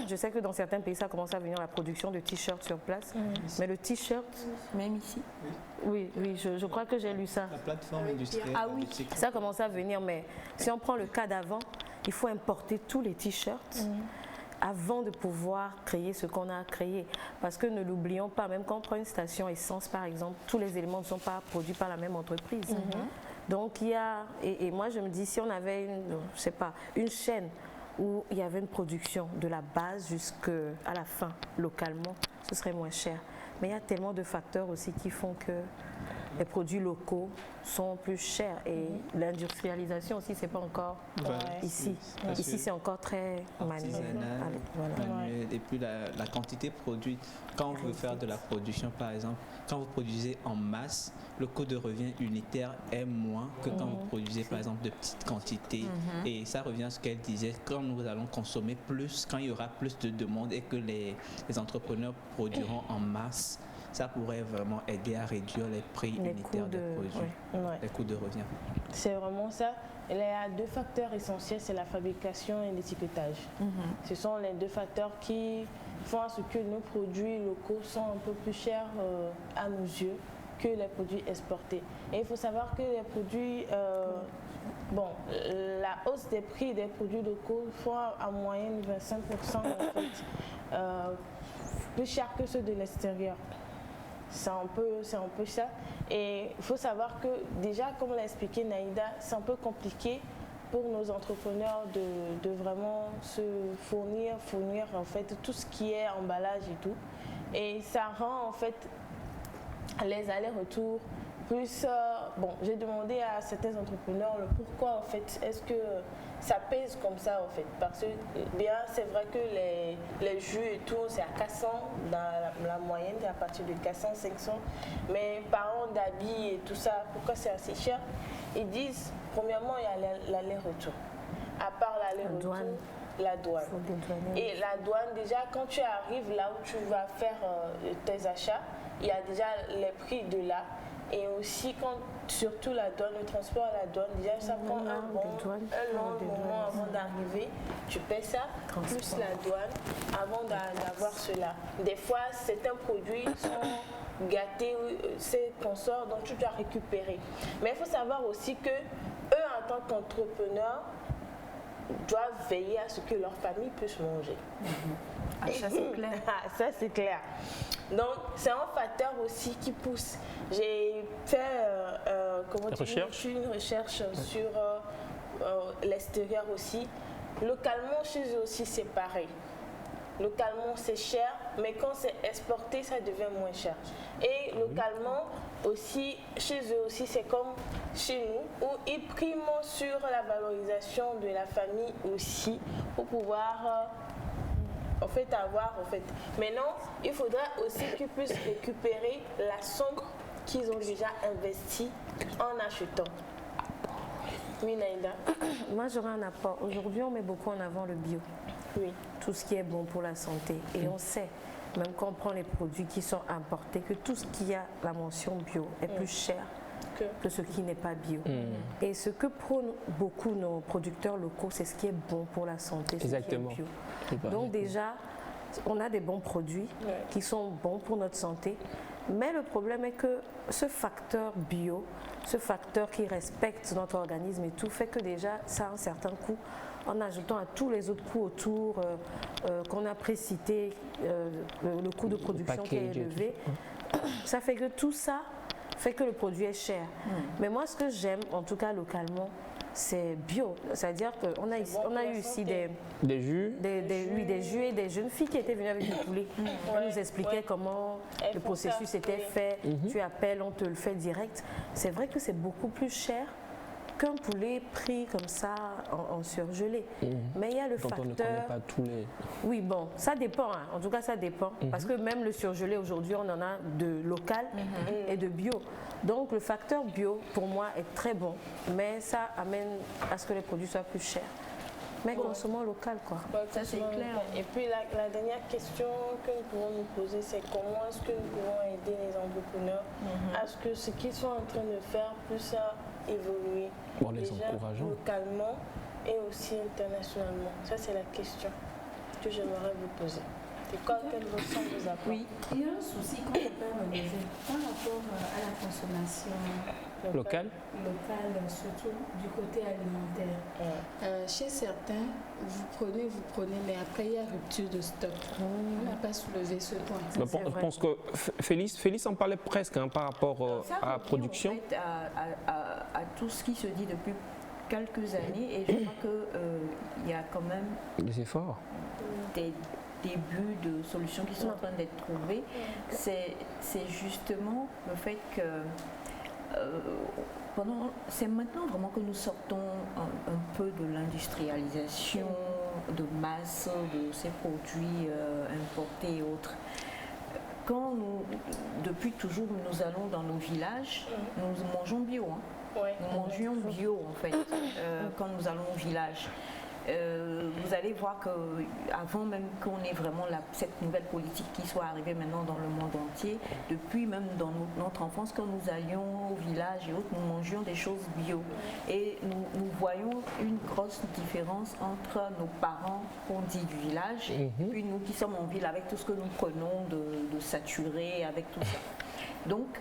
je sais que dans certains pays, ça commence à venir la production de t-shirts sur place. Mais le t-shirt... Même ici. Oui, je crois que j'ai lu ça. La plateforme industrielle. Ah oui. Ça commence à venir, mais si on prend le cas d'avant, il faut importer tous les t-shirts. Avant de pouvoir créer ce qu'on a créé. Parce que ne l'oublions pas, même quand on prend une station essence par exemple, tous les éléments ne sont pas produits par la même entreprise. Donc il y a, et moi je me dis, si on avait une chaîne où il y avait une production de la base jusqu'à la fin, localement, ce serait moins cher. Mais il y a tellement de facteurs aussi qui font que les produits locaux sont plus chers et l'industrialisation aussi, c'est pas encore ici. Ici, c'est encore très manuel. Et puis la quantité produite, quand vous voulez faire de la production, par exemple, quand vous produisez en masse, le coût de revient unitaire est moins que quand vous produisez, par exemple, de petites quantités. Et ça revient à ce qu'elle disait, quand nous allons consommer plus, quand il y aura plus de demandes et que les entrepreneurs produiront en masse, ça pourrait vraiment aider à réduire les prix unitaires des produits, les coûts de revient. C'est vraiment ça. Il y a deux facteurs essentiels, c'est la fabrication et l'étiquetage. Ce sont les deux facteurs qui font à ce que nos produits locaux sont un peu plus chers à nos yeux que les produits exportés. Et il faut savoir que les produits, la hausse des prix des produits locaux font en moyenne 25% en fait, plus cher que ceux de l'extérieur. C'est un peu ça. Et il faut savoir que déjà, comme l'a expliqué Naïda, c'est un peu compliqué pour nos entrepreneurs de vraiment se fournir en fait tout ce qui est emballage et tout. Et ça rend en fait les allers-retours plus... j'ai demandé à certains entrepreneurs le pourquoi en fait, est-ce que ça pèse comme ça en fait, parce que bien c'est vrai que les jus et tout c'est à 400 dans la moyenne, c'est à partir de 400, 500, mais parlant d'habits et tout ça, pourquoi c'est assez cher? Ils disent premièrement il y a l'aller-retour. à part l'aller-retour, la douane. Et la douane, déjà, quand tu arrives là où tu vas faire tes achats, il y a déjà les prix de là. Et aussi, surtout la douane, le transport à la douane, déjà, ça prend un long moment avant d'arriver. Tu paies ça, plus la douane, avant d'avoir cela. Des fois, certains produits sont gâtés, c'est consorts, donc tu dois récupérer. Mais il faut savoir aussi que eux, en tant qu'entrepreneurs, doivent veiller à ce que leur famille puisse manger. Ça, c'est clair. Ça, c'est clair. Donc, c'est un facteur aussi qui pousse. J'ai fait une recherche sur l'extérieur aussi. Localement, chez eux aussi, c'est pareil. Localement, c'est cher, mais quand c'est exporté, ça devient moins cher. Et localement, aussi, chez eux aussi, c'est comme chez nous, où ils priment sur la valorisation de la famille aussi, pour pouvoir avoir. Maintenant, il faudra aussi qu'ils puissent récupérer la somme qu'ils ont déjà investie en achetant. Oui, Naïda. Moi, j'aurais un apport. Aujourd'hui, on met beaucoup en avant le bio. Oui. Tout ce qui est bon pour la santé. Et on sait, même quand on prend les produits qui sont importés, que tout ce qui a la mention bio est plus cher que ce qui n'est pas bio. Et ce que prônent beaucoup nos producteurs locaux, c'est ce qui est bon pour la santé, Exactement. ce qui est bio. Donc déjà, on a des bons produits qui sont bons pour notre santé. Mais le problème est que ce facteur bio, ce facteur qui respecte notre organisme et tout, fait que déjà, ça a un certain coût. En ajoutant à tous les autres coûts autour qu'on a précités, le coût de production qui est élevé, ça fait que tout ça fait que le produit est cher. Mais moi, ce que j'aime, en tout cas localement, c'est bio. C'est-à-dire qu'on a eu ici des jus et des jeunes filles qui étaient venues avec du poulet. Elles nous expliquaient comment le processus était fait. Tu appelles, on te le fait direct. C'est vrai que c'est beaucoup plus cher qu'un poulet pris comme ça en surgelé. Mais il y a le facteur... On ne connaît pas tous les... Oui, bon, ça dépend. En tout cas, ça dépend. Parce que même le surgelé, aujourd'hui, on en a de local et de bio. Donc, le facteur bio, pour moi, est très bon. Mais ça amène à ce que les produits soient plus chers. Mais consommons local, quoi. Ça, c'est clair. Et puis, la dernière question que nous pouvons nous poser, c'est comment est-ce que nous pouvons aider les entrepreneurs à ce que ce qu'ils sont en train de faire puisse évoluer déjà localement et aussi internationalement. Ça, c'est la question que j'aimerais vous poser. Quels sont vos apports? Oui, il y a un souci qu'on peut relever par rapport à la consommation locale, surtout du côté alimentaire. Chez certains, vous prenez, mais après il y a rupture de stock. On n'a pas soulevé ce point. Je pense que Félix en parlait presque par rapport à la production. En fait, à tout ce qui se dit depuis quelques années, et je crois qu'il y a quand même des efforts, des débuts de solutions qui sont en train d'être trouvées. C'est justement le fait que c'est maintenant vraiment que nous sortons un peu de l'industrialisation de masse de ces produits importés et autres. Quand depuis toujours nous allons dans nos villages, nous mangeons bio. Nous mangions bio en fait quand nous allons au village. Vous allez voir qu'avant même qu'on ait vraiment cette nouvelle politique qui soit arrivée maintenant dans le monde entier, depuis même dans notre enfance, quand nous allions au village et autres, nous mangions des choses bio. Et nous voyons une grosse différence entre nos parents qu'on dit du village, et puis nous qui sommes en ville avec tout ce que nous prenons de saturé, avec tout ça. Donc,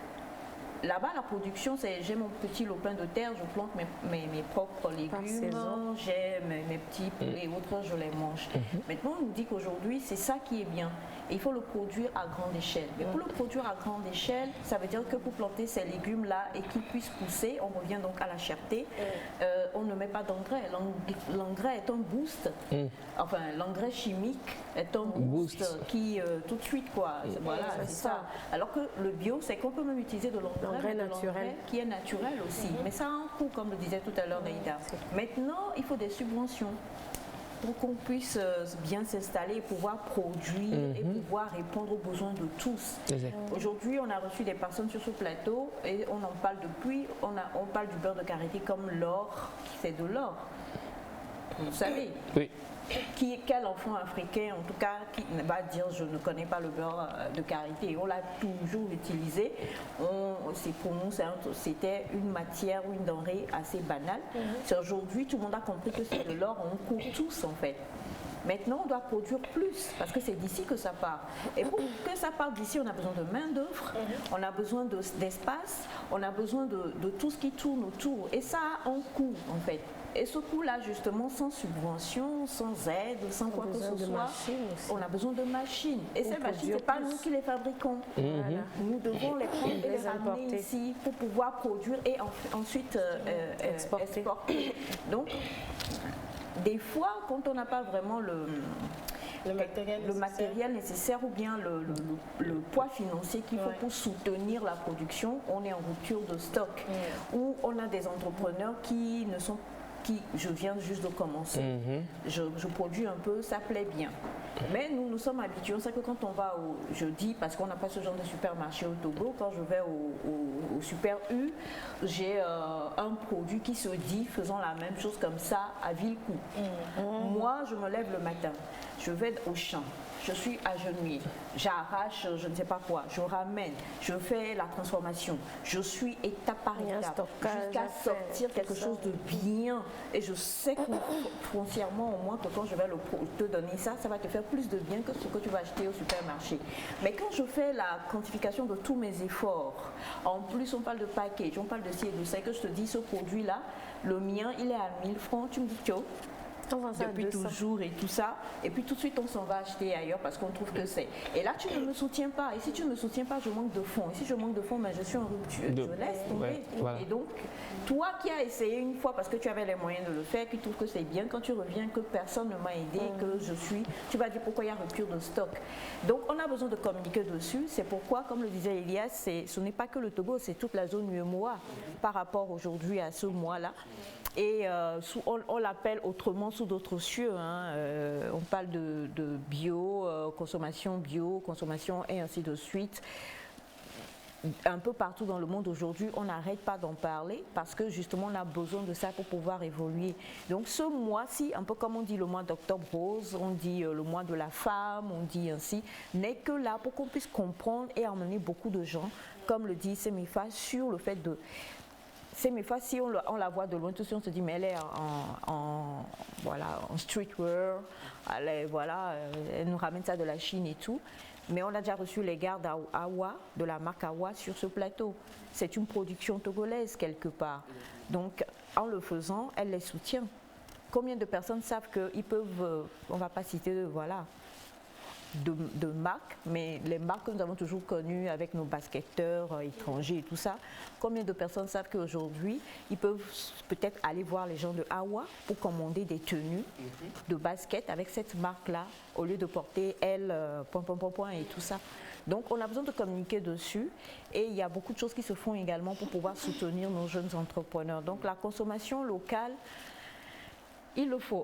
là-bas, la production, c'est j'ai mon petit lopin de terre, je plante mes propres légumes, j'ai mes petits poulets et autres, je les mange. Maintenant, on nous dit qu'aujourd'hui, c'est ça qui est bien. Et il faut le produire à grande échelle. Mais pour le produire à grande échelle, ça veut dire que pour planter ces légumes-là et qu'ils puissent pousser, on revient donc à la cherté, on ne met pas d'engrais. L'engrais est un boost. Enfin, l'engrais chimique est un boost qui, tout de suite, quoi. Voilà, c'est ça. Alors que le bio, c'est qu'on peut même utiliser de l'engrais naturel qui est naturel aussi. Mais ça a un coût, comme le disait tout à l'heure Naïda. Maintenant, il faut des subventions pour qu'on puisse bien s'installer et pouvoir produire et pouvoir répondre aux besoins de tous. Aujourd'hui, on a reçu des personnes sur ce plateau et on en parle depuis, on parle du beurre de karité comme l'or, c'est de l'or. Vous savez. Oui. Quel enfant africain, en tout cas, qui va dire je ne connais pas le beurre de karité? On l'a toujours utilisé. Pour nous, c'était une matière ou une denrée assez banale. Aujourd'hui, tout le monde a compris que c'est de l'or, on court tous en fait. Maintenant, on doit produire plus parce que c'est d'ici que ça part. Et pour que ça parte d'ici, on a besoin de main-d'œuvre, on a besoin d'espace, on a besoin de tout ce qui tourne autour. Et ça a un coût en fait. Et ce coût-là, justement, sans subvention, sans aide, sans quoi que ce soit, on a besoin de machines. Et ces machines, ce n'est pas nous qui les fabriquons. Voilà. Nous devons les prendre et les ramener ici pour pouvoir produire et ensuite exporter. Donc, des fois, quand on n'a pas vraiment le matériel nécessaire ou bien le poids financier qu'il faut pour soutenir la production, on est en rupture de stock. Ou on a des entrepreneurs qui ne sont je viens juste de commencer. Je produis un peu, ça plaît bien. Mais nous sommes habitués, on sait que quand on va je dis, parce qu'on n'a pas ce genre de supermarché au Togo, quand je vais au Super U, j'ai un produit qui se dit faisant la même chose comme ça à Villecourt. Moi, je me lève le matin, je vais au champ. Je suis agenouillée, j'arrache je ne sais pas quoi, je ramène, je fais la transformation, je suis étape par étape jusqu'à sortir quelque chose de bien. Et je sais foncièrement au moins que quand je vais te donner ça, ça va te faire plus de bien que ce que tu vas acheter au supermarché. Mais quand je fais la quantification de tous mes efforts, en plus on parle de package, on parle de ci et de ça, que je te dis ce produit-là, le mien il est à 1000 francs, tu me dis Tio, depuis toujours et tout ça, et puis tout de suite on s'en va acheter ailleurs parce qu'on trouve que c'est. Et là tu ne me soutiens pas, et si tu ne me soutiens pas, je manque de fonds, et si je manque de fonds, ben, je suis en rupture, je laisse tomber. Voilà. Et donc, toi qui as essayé une fois parce que tu avais les moyens de le faire, qui trouve que c'est bien, quand tu reviens que personne ne m'a aidé, que tu vas dire pourquoi il y a rupture de stock. Donc on a besoin de communiquer dessus, c'est pourquoi, comme le disait Elias, ce n'est pas que le Togo, c'est toute la zone UEMOA par rapport aujourd'hui à ce mois-là. Et on l'appelle autrement sous d'autres cieux. On parle de bio, consommation et ainsi de suite. Un peu partout dans le monde aujourd'hui, on n'arrête pas d'en parler parce que justement on a besoin de ça pour pouvoir évoluer. Donc ce mois-ci, un peu comme on dit le mois d'octobre rose, on dit le mois de la femme, on dit ainsi, n'est que là pour qu'on puisse comprendre et emmener beaucoup de gens, comme le dit Semifa, sur le fait de... Semifa, si on la voit de loin, tout de suite on se dit mais elle est en streetwear, elle nous ramène ça de la Chine et tout. Mais on a déjà reçu les gardes d'Awa, de la marque Awa, sur ce plateau. C'est une production togolaise quelque part. Donc en le faisant, elle les soutient. Combien de personnes savent qu'ils peuvent, on ne va pas citer, de marques, mais les marques que nous avons toujours connues avec nos basketteurs étrangers et tout ça, combien de personnes savent qu'aujourd'hui, ils peuvent peut-être aller voir les gens de Awa pour commander des tenues de basket avec cette marque-là, au lieu de porter et tout ça. Donc on a besoin de communiquer dessus et il y a beaucoup de choses qui se font également pour pouvoir soutenir nos jeunes entrepreneurs. Donc la consommation locale, il le faut.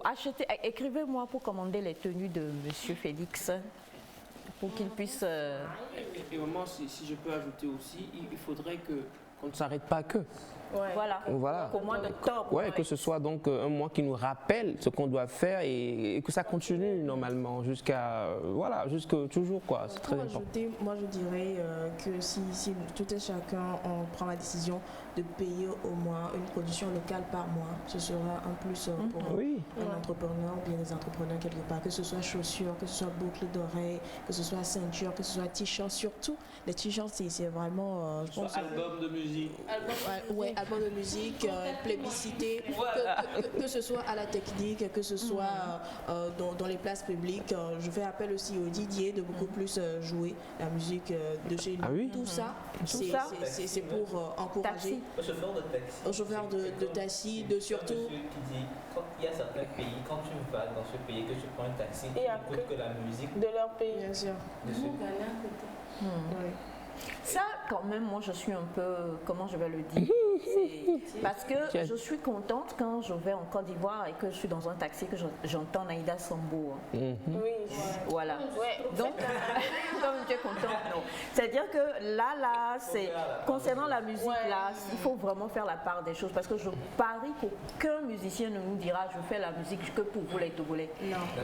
Écrivez-moi pour commander les tenues de Monsieur Félix pour qu'il puisse... Et vraiment, si je peux ajouter aussi, il faudrait qu'on ne s'arrête pas que. Voilà. Au mois d'octobre. Ouais, que ce soit donc un mois qui nous rappelle ce qu'on doit faire et que ça continue normalement jusqu'à toujours quoi. C'est très important. Moi je dirais que si tout et chacun on prend la décision de payer au moins une production locale par mois, ce sera un plus pour un entrepreneur ou bien des entrepreneurs quelque part, que ce soit chaussures, que ce soit boucles d'oreilles, que ce soit ceinture, que ce soit t-shirt, surtout les t-shirts c'est vraiment album de musique. Album de musique, plébiscité, que ce soit à la technique, que ce soit dans les places publiques. Je fais appel aussi au Didier de beaucoup plus jouer la musique de chez nous. Ah oui? Tout ça, c'est pour encourager. Au chauffeur de taxi, de surtout. Il y a certains pays, quand tu vas dans ce pays, que tu prends un taxi, il n'écoute que la musique de leur pays. Bien sûr. Ça, quand même, moi, je suis un peu, comment je vais le dire, Parce que je suis contente quand je vais en Côte d'Ivoire et que je suis dans un taxi que j'entends Naïda Sambo. Oui, voilà. Donc, comme tu es contente, non. C'est-à-dire que là, c'est concernant la musique, là, il faut vraiment faire la part des choses parce que je parie qu'aucun musicien ne nous dira je fais la musique que pour vous les Togolais.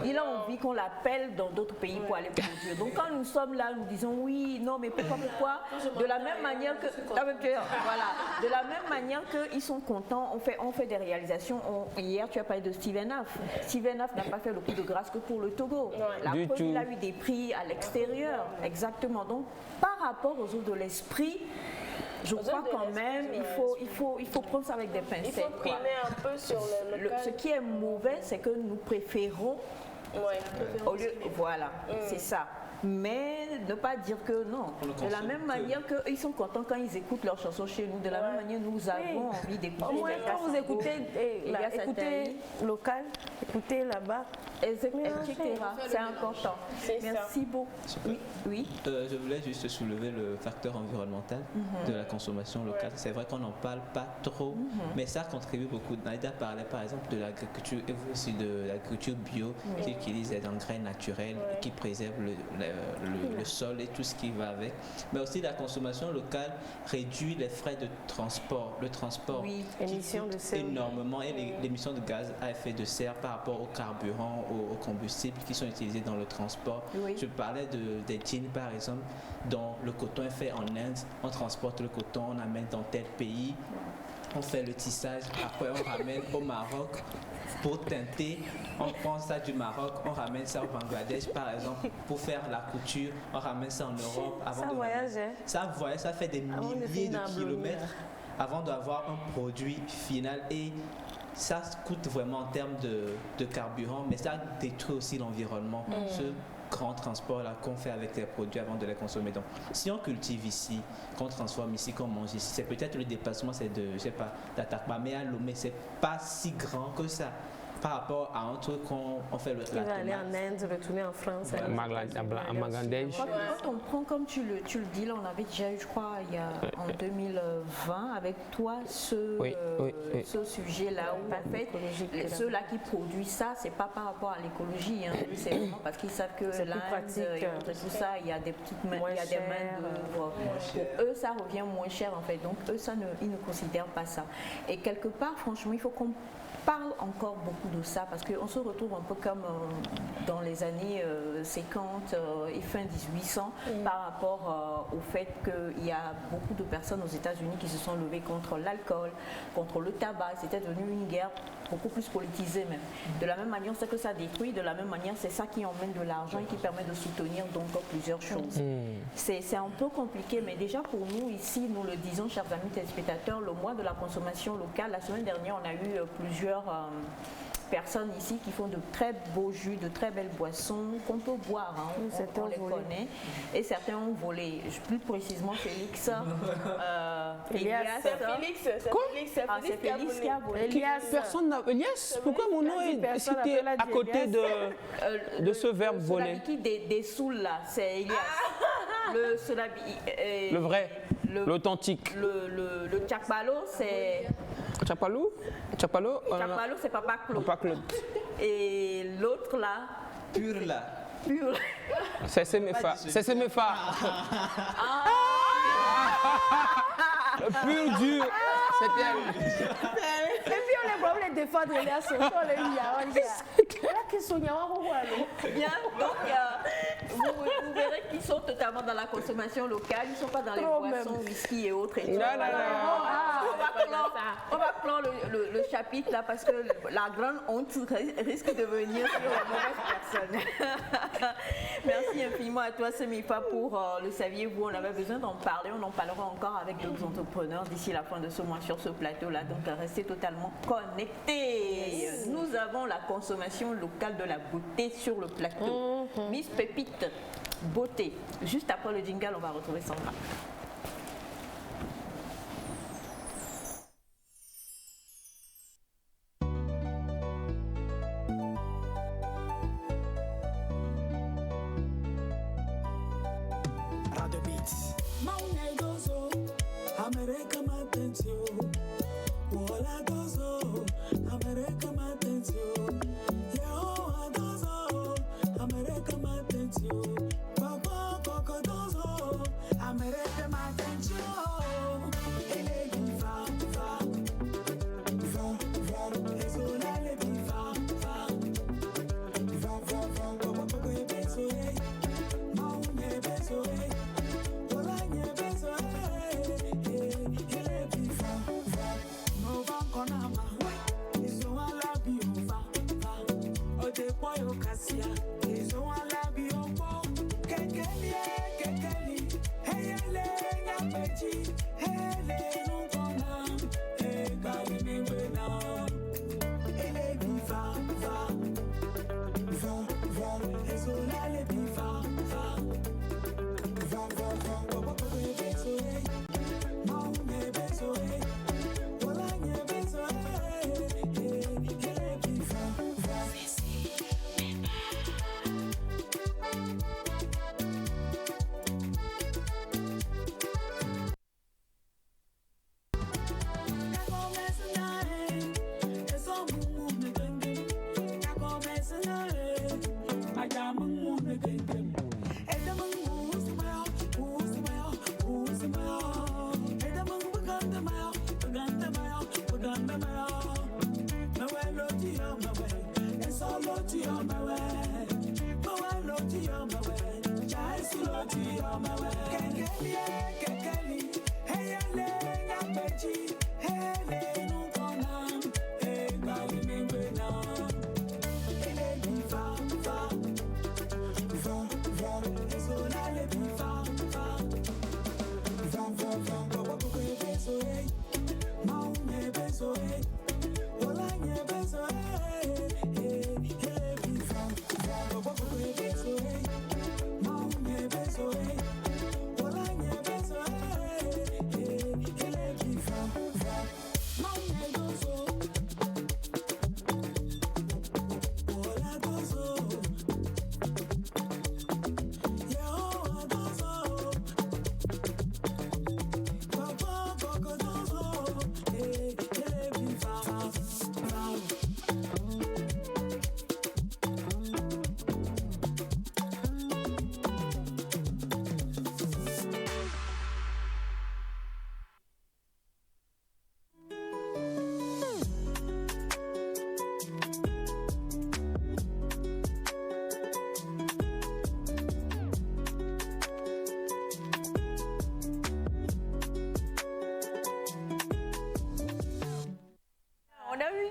Il a envie qu'on l'appelle dans d'autres pays pour aller produire. Donc quand nous sommes là, nous disons oui, non, mais pourquoi de la même manière que de la même manière qu'ils sont contents, on fait des réalisations. Hier, tu as parlé de Steven Aff. Steven Aff n'a pas fait le coup de grâce que pour le Togo. La preuve, il a eu des prix à l'extérieur. Exactement. Donc par rapport aux autres de l'esprit, je crois quand même il faut prendre ça avec des pincettes. Il faut primer un peu sur le local. Ce qui est mauvais, c'est que nous préférons au lieu, voilà, c'est ça. Mais ne pas dire que non. De la même manière qu'ils sont contents quand ils écoutent leurs chansons chez nous, de la même manière nous avons envie d'écouter. Au moins quand vous écoutez local, écoutez là-bas, etc. C'est important. Merci beaucoup. Oui. Je voulais juste soulever le facteur environnemental de la consommation locale. C'est vrai qu'on n'en parle pas trop, mais ça contribue beaucoup. Naïda parlait par exemple de l'agriculture et vous aussi de l'agriculture bio qui utilise des engrais naturels et qui préserve le sol et tout ce qui va avec. Mais aussi la consommation locale réduit les frais de transport. Le transport qui coûte énormément et l'émission de gaz à effet de serre par rapport au carburant, aux combustibles qui sont utilisés dans le transport. Je parlais des jeans par exemple, dont le coton est fait en Inde, on transporte le coton, on amène dans tel pays, on fait le tissage, après on ramène au Maroc pour teinter, on prend ça du Maroc, on ramène ça au Bangladesh par exemple pour faire la couture, on ramène ça en Europe. Ça voyage, ça fait des milliers de kilomètres avant d'avoir un produit final et ça coûte vraiment en termes de carburant, mais ça détruit aussi l'environnement. Ce grand transport là qu'on fait avec les produits avant de les consommer. Donc, si on cultive ici, qu'on transforme ici, qu'on mange ici, c'est peut-être le déplacement, c'est d'Atakpa, mais à Lomé, c'est pas si grand que ça. Par rapport à un truc qu'on fait il va aller en Inde, retourner en France. À Bangladesh. Quand on prend, comme tu le dis, là, on avait déjà eu, je crois, en 2020, avec toi, ce sujet-là, où en fait, ceux-là qui produisent ça, c'est pas par rapport à l'écologie, c'est vraiment parce qu'ils savent que l'Inde et tout ça, il y a des petites mains, il y a des mains d'œuvre. Pour eux, ça revient moins cher, en fait. Donc, eux, ils ne considèrent pas ça. Et quelque part, franchement, il faut qu'on parle encore beaucoup de ça parce qu'on se retrouve un peu comme dans les années 50 et fin 1800 par rapport au fait qu'il y a beaucoup de personnes aux États-Unis qui se sont levées contre l'alcool, contre le tabac. C'était devenu une guerre beaucoup plus politisée même. De la même manière, c'est que ça détruit, de la même manière, c'est ça qui emmène de l'argent et qui permet de soutenir donc plusieurs choses. C'est un peu compliqué, mais déjà pour nous ici, nous le disons, chers amis téléspectateurs, le mois de la consommation locale, la semaine dernière, on a eu plusieurs personnes ici qui font de très beaux jus, de très belles boissons qu'on peut boire, on les connaît, et certains ont volé. Plus précisément Félix, Elias qui a volé. Personne n'a... Elias, pourquoi mon nom est cité à côté de ce verbe voler? Qui dessoule là, c'est Elias. Le vrai, l'authentique. Le Tchakbalo, c'est... Tchakbalo, c'est Papa Claude. Et l'autre là... Pur là. C'est Semefa. Le pur dur, c'est elle. Et puis on les voit les défendre, les Bien, donc vous verrez qu'ils sont totalement dans la consommation locale, ils ne sont pas dans les boissons, whisky et autres. On va clore le chapitre là parce que la grande honte risque de venir sur la mauvaise personne. Merci infiniment à toi Semifa pour le saviez-vous, on avait besoin d'en parler, on en parlera encore avec d'autres entrepreneurs d'ici la fin de ce mois sur ce plateau là, donc restez totalement connectés. Nous avons la consommation locale de la beauté sur le plateau. Miss Pépite, beauté. Juste après le jingle, on va retrouver Sandra. Radio Beats.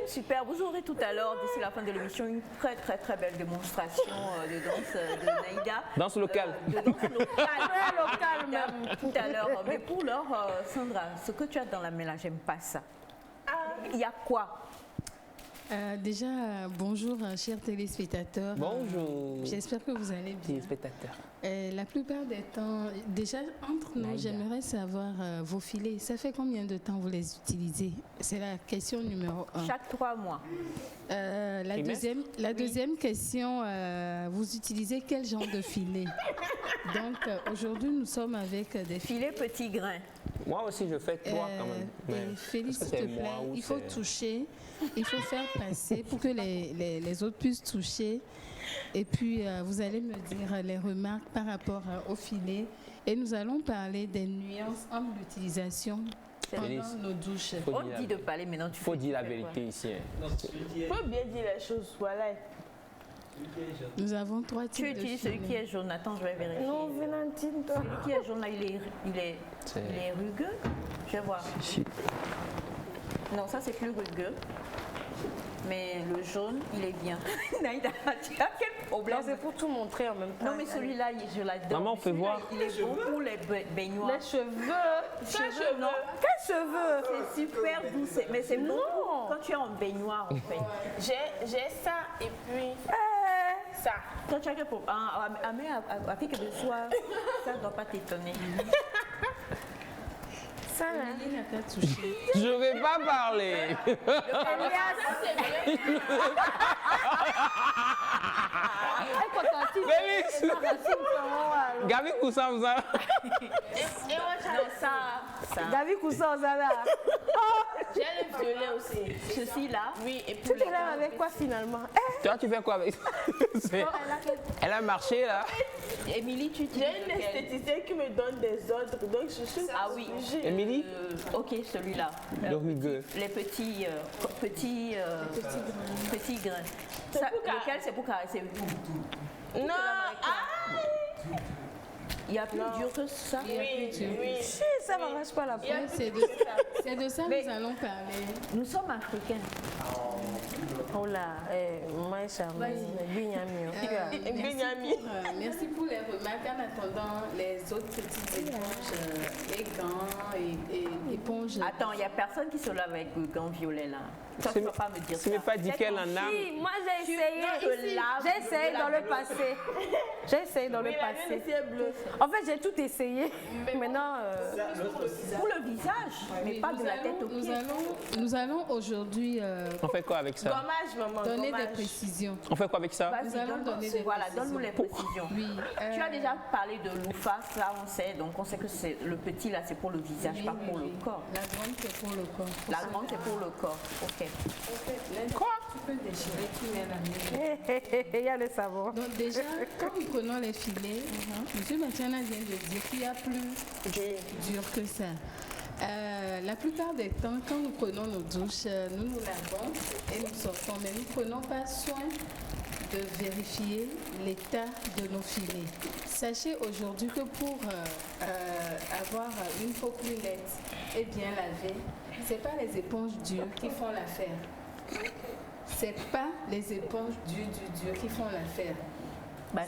Super, vous aurez tout à l'heure, d'ici la fin de l'émission, une très très très belle démonstration de danse de Naïda. Danse locale. De danse locale même, tout à l'heure. Mais pour l'heure, Sandra, ce que tu as dans la main là, j'aime pas ça. Il y a quoi? Déjà, bonjour chers téléspectateurs. Bonjour. J'espère que vous allez bien. Téléspectateurs. La plupart des temps, déjà entre nous, j'aimerais savoir vos filets. Ça fait combien de temps vous les utilisez? C'est la question numéro 1. Chaque 3 mois. La deuxième question, vous utilisez quel genre de filet? Donc aujourd'hui, nous sommes avec des filets petits grains. Moi aussi, je fais 3 quand même. Félix, s'il te plaît, il faut toucher, il faut faire passer pour que les autres puissent toucher. Et puis, vous allez me dire les remarques par rapport au filet. Et nous allons parler des nuances entre l'utilisation pendant nos douches. On dit de parler, maintenant tu faut dire la vérité ici. Il faut bien dire les choses, voilà. Nous avons 3 types de filets. Tu utilises celui qui est jaune. Attends, je vais vérifier. Non, Valentine, toi. Celui qui est jaune, là, il est rugueux. Je vais voir. Non, ça, c'est plus rugueux. Mais le jaune, il est bien. Naïda, tu as quel problème? C'est pour tout montrer en même temps. Non, mais celui-là, je l'adore. Maman, fais voir. Il est bon pour les baignoires. Les cheveux. Non. Quels cheveux? C'est super doux. Mais c'est bon quand tu es en baignoire, en fait. J'ai ça et puis ça. Toi, tu as quel problème? Avec le soir, ça ne doit pas t'étonner. Ça, là, il n'a qu'à toucher. Je ne vais pas parler. Félix. Gavi Koussam, ça. Non, ça. Gavi Koussam, ça là. J'ai le violet aussi. Ceci là. Oui, et tu te lèves avec quoi finalement? Toi, tu fais quoi avec Elle a marché là. Émilie, tu J'ai une esthéticienne qui me donne des ordres, donc je suis obligée. Émilie? Ok, celui-là. Les petits grains. Lequel c'est pour caresser? Non. Il y a plus dur que ça. Oui. Ça ne m'arrache pas la peau. C'est de ça que nous allons parler. Nous sommes africains. Oh là, moi charmée. Merci pour les remarques. En attendant, les autres petites éponges, les gants et éponges. Attends, il n'y a personne qui se lave avec le gant violet là. Toi, tu ne vas pas me dire ça. Tu ne pas dit qu'elle en a. Si, moi j'ai essayé. J'ai essayé dans le passé. J'ai essayé dans le passé. En fait, j'ai tout essayé. Maintenant, pour le visage, mais pas de la tête aux pieds. Nous allons aujourd'hui on fait quoi avec ça? Dommage, maman. Donner des précisions. On fait quoi avec ça? Nous allons donner des Voilà, donne-nous les précisions. Oui. Tu as déjà parlé de l'oufa, ça on sait, donc on sait que c'est le petit là, c'est pour le visage, pas pour le corps. La grande, c'est pour le corps. La grande, c'est pour le corps. Ok. Quoi? Tu peux déchirer, tu mets la mienne. il y a le savon. Donc déjà, quand nous prenons les filets, M. Batiana vient de dire qu'il y a plus dur que ça. La plupart des temps, quand nous prenons nos douches, nous nous lavons et nous sortons, mais nous ne prenons pas soin de vérifier l'état de nos filets. Sachez aujourd'hui que pour avoir une peau plus nette et bien lavée, ce n'est pas les éponges dures qui font l'affaire. Ce n'est pas les éponges dures qui font l'affaire. Mais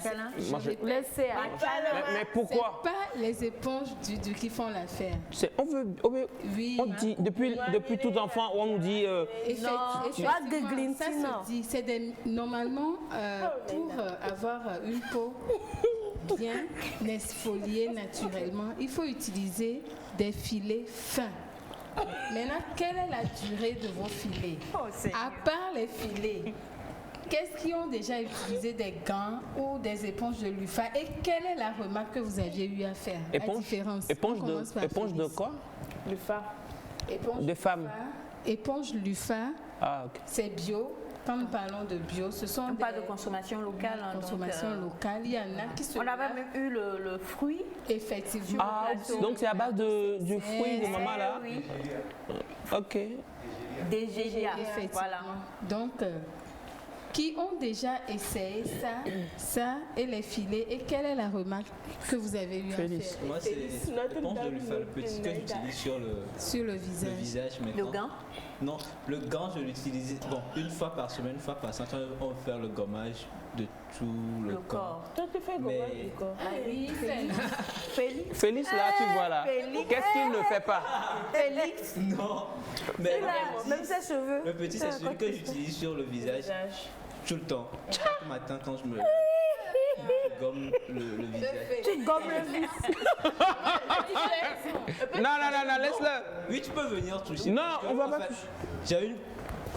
pourquoi? Ce n'est pas les éponges qui font l'affaire. On dit, depuis tout enfant, on nous dit... Normalement, pour avoir une peau bien exfoliée naturellement, il faut utiliser des filets fins. Maintenant, quelle est la durée de vos filets? À part les filets, qu'est-ce qui ont déjà utilisé des gants ou des éponges de l'UFA? Et quelle est la remarque que vous aviez eu à faire? Éponge de quoi? L'UFA. De femmes. Éponge l'UFA, c'est bio. Quand nous parlons de bio, ce sont pas de consommation locale. Locale. Il y en a qui se... On avait même eu le fruit. Effectivement. Donc c'est à base du fruit de maman là? Oui. Ok. Des GGA. Voilà. Donc, qui ont déjà essayé ça et les filets, et quelle est la remarque que vous avez eu à faire? Moi, c'est l'éponge de l'UFA, le petit que j'utilise sur le visage. Le gant? Non, le gant, je l'utilise une fois par semaine, une fois par semaine, on va faire le gommage de tout le corps. Toi, tu fais gommage du corps? Oui, Félix, là, tu vois là. Qu'est-ce qu'il ne fait pas? Félix? Non, mais même ses cheveux. Le petit, c'est celui que j'utilise sur le visage tout le temps. Chaque matin, quand je me lève, je gomme le visage. Tu gommes le visage. Non, laisse-le. Oui, tu peux venir toucher. Non, on va pas toucher. J'ai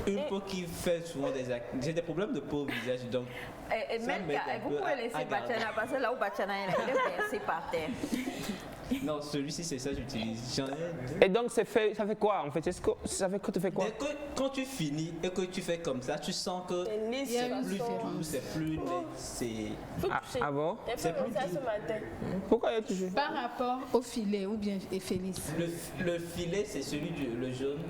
une peau qui fait souvent des acné. J'ai des problèmes de peau au visage, donc. Et même, vous pouvez laisser Batiana passer là où Batiana est versé par terre. Non, celui-ci, c'est ça que j'utilise. Et donc, ça fait quoi en fait? Ça fait que tu fais quoi? Quand tu finis et que tu fais comme ça, tu sens que c'est plus net. C'est bon? C'est plus ça ce matin. Pourquoi il y a toujours? Par rapport au filet ou bien Félix? Le filet, c'est celui le jaune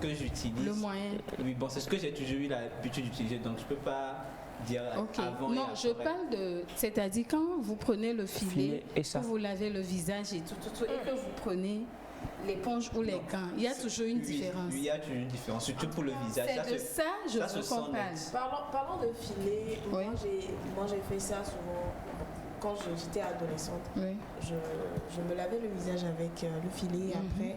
que j'utilise. Le moyen. Oui, bon, c'est ce que j'ai toujours eu l'habitude d'utiliser, donc je peux pas dire avant. Non, je parle de, c'est-à-dire quand vous prenez le filet et ça. vous lavez le visage et tout, et que vous prenez l'éponge ou les gants, il y a toujours une différence. Oui, il y a toujours une différence, surtout pour le visage. C'est de ça je vous parle. Parlons de filet. Moi, j'ai fait ça souvent. Quand j'étais adolescente, je me lavais le visage avec le filet. Après,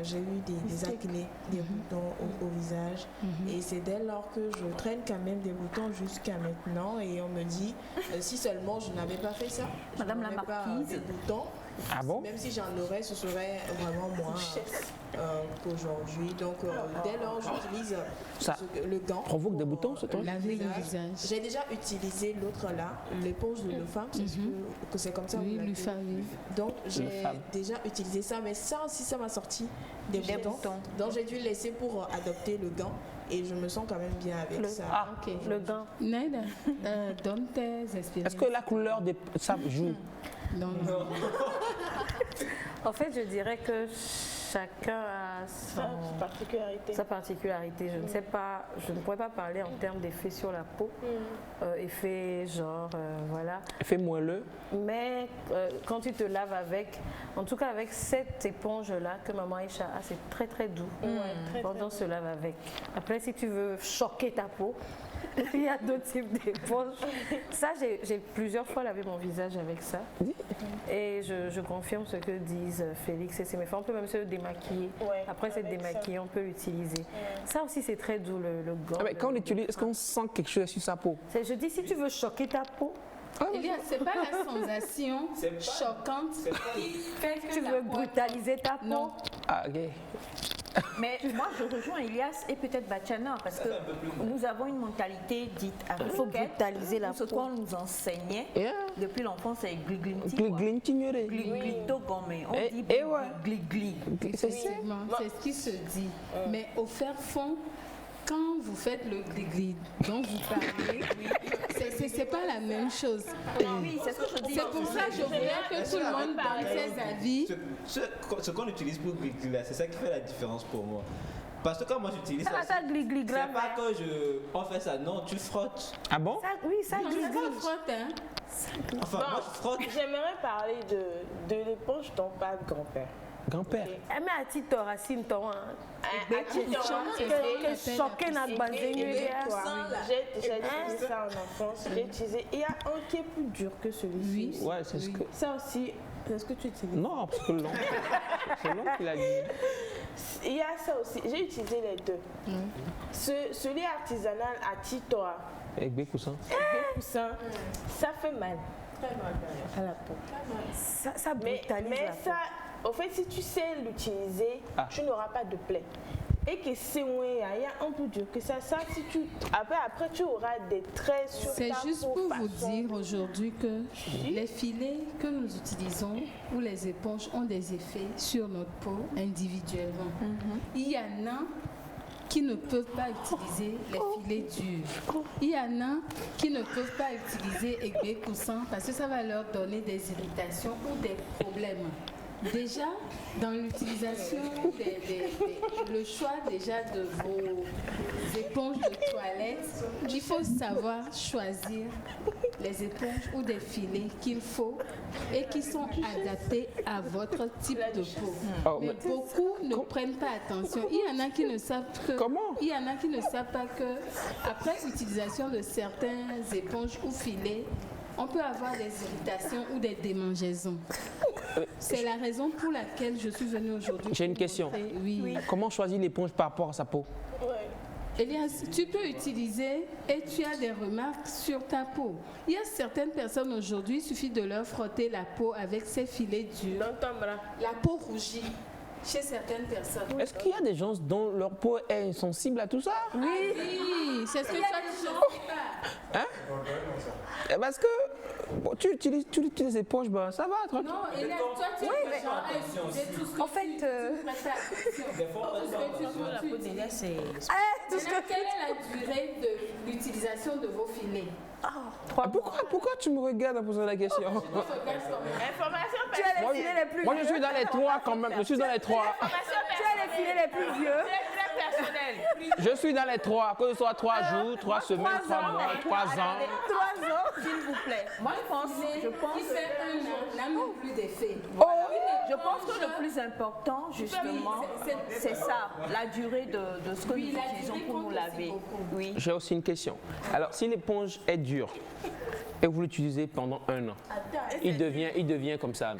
j'ai eu des acnés, des boutons au visage. Et c'est dès lors que je traîne quand même des boutons jusqu'à maintenant. Et on me dit, si seulement je n'avais pas fait ça, Madame la marquise, des boutons. Ah bon? Même si j'en aurais, ce serait vraiment moins qu'aujourd'hui. Donc, dès lors, j'utilise le gant. Provoque des boutons, ce truc? Laver le visage. J'ai déjà utilisé l'autre là, l'éponge de Lefam, que c'est comme ça. Oui, Lefam, oui. Donc, j'ai déjà utilisé ça, mais ça aussi, ça m'a sorti des boutons. Donc, j'ai dû laisser pour adopter le gant. Et je me sens quand même bien avec ça. Ah, ok. Le gant. Naïda, donne tes expériences. Est-ce que la couleur ça joue? Non. En fait, je dirais que chacun a sa particularité. Je ne sais pas, je ne pourrais pas parler en termes d'effet sur la peau, effet genre, voilà. Effet moelleux. Mais quand tu te laves avec, en tout cas avec cette éponge-là que Maman Aïcha a, c'est très très doux quand on se lave avec. Après, si tu veux choquer ta peau, il y a d'autres types d'éponges. Ça, j'ai plusieurs fois lavé mon visage avec ça. Et je confirme ce que disent Félix et ses méfaits. On peut même se démaquiller. Après s'être démaquillé, on peut l'utiliser. Ça aussi, c'est très doux, le gant. Mais quand on l'utilise, est-ce qu'on sent quelque chose sur sa peau? Je dis, si tu veux choquer ta peau, c'est pas la sensation choquante qui fait que tu veux brutaliser ta peau. Non. Ah, ok. Mais moi, je rejoins Elias et peut-être Bachana parce que nous avons une mentalité dite africaine. Il faut brutaliser la peau. Ce qu'on nous enseignait depuis l'enfance, c'est gliglinti. Gliglito gommé. On dit gligli. C'est ce qui se dit. Mais au fer fond, quand vous faites le gligli dont vous parlez, c'est pas la même chose. Oui, c'est ce que je dis. C'est pour ça que je voulais que tout le monde donne ses avis. Ce qu'on utilise pour gligli, c'est ça qui fait la différence pour moi. Parce que quand moi j'utilise ça, ça gligli, c'est pas que on fait ça, non, tu frottes. Ah bon? Oui, ça gligli. Frotte, hein? Enfin, moi je frotte. J'aimerais parler de l'éponge dont parle grand-père. Grand-père. Mais à titre racine, ton choqué n'a pas j'ai utilisé ça en enfance. J'ai utilisé. Il y a un qui est plus dur que celui-ci. Ouais, c'est ce que. Ça aussi, c'est ce que tu utilises. Non, parce que non. C'est non qu'il a dit. Il y a ça aussi. J'ai utilisé les deux. Celui artisanal à Titoa. Avec Bécoussin. Ça fait mal. À la peau. Ça brutalise mais la peau. Ça, en fait, si tu sais l'utiliser, tu n'auras pas de plaie. Et que c'est il y a un peu dur que ça si tu après tu auras des traits sur ta peau. C'est juste pour vous dire aujourd'hui que les filets que nous utilisons ou les éponges ont des effets sur notre peau individuellement. Il y en a qui ne peuvent pas utiliser les filets durs. Il y en a qui ne peuvent pas utiliser Egbe Coussin parce que ça va leur donner des irritations ou des problèmes. Déjà, dans l'utilisation, le choix déjà de vos éponges de toilette, il faut savoir choisir les éponges ou des filets qu'il faut et qui sont adaptés à votre type de peau. Mais beaucoup ne prennent pas attention. Il y en a qui ne savent que. Comment? Il y en a qui ne savent pas que après utilisation de certaines éponges ou filets, on peut avoir des irritations ou des démangeaisons. C'est la raison pour laquelle je suis venue aujourd'hui. J'ai une question. Oui. Comment choisir l'éponge par rapport à sa peau? Elias, tu peux utiliser et tu as des remarques sur ta peau. Il y a certaines personnes aujourd'hui, il suffit de leur frotter la peau avec ces filets durs. La peau rougit chez certaines personnes. Est-ce qu'il y a des gens dont leur peau est sensible à tout ça? Oui, c'est ce que toi tu ne sais pas. Hein? Parce que tu utilises les éponges, ben, ça va, tranquille. Non, Elias, toi tu es genre à utiliser tout ce que en fait, quelle est la durée de l'utilisation de vos filets? Pourquoi tu me regardes en posant la question? Information tu as les filets les plus vieux. Moi, je suis dans les trois quand même. Je suis dans les trois. Tu as les filets les plus vieux. très personnel. Je suis dans les trois, que ce soit 3 jours, 3 semaines, 3 mois, 3 ans. 3 ans, s'il vous plaît. Moi, je pense qui fait un an n'a même plus d'effet. Je pense que le plus important, justement, c'est ça, la durée de ce que nous utilisons pour nous laver. Oui. J'ai aussi une question. Alors, si l'éponge est dure et vous l'utilisez pendant 1 an, il devient comme ça.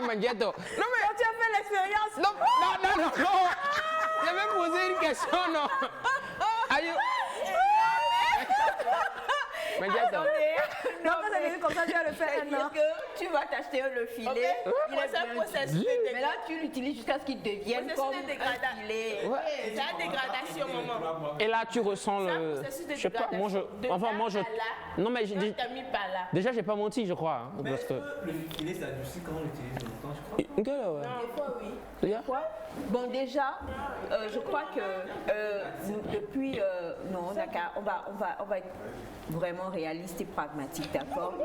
Mangetto. Non, mais tu as fait l'expérience. Non. Je vais poser une question, non. Mangetto. Non, vous avez prévu comme ça, tu vas le faire un an. Que tu vas t'acheter le filet. Okay. Il est un processus. Mais là, tu l'utilises jusqu'à ce qu'il devienne comme un filet. C'est la dégradation, maman. Et là, tu ressens le... Je sais pas, moi je... Enfin, moi je... Non, mais déjà, j'ai pas menti, je crois. Hein, mais parce que... le filet s'adoucit quand on l'utilise longtemps, je crois. Okay, ouais. Des fois, oui. Quoi? Bon, déjà, je crois que depuis... non, d'accord, on va être vraiment réaliste et pragmatique, d'accord?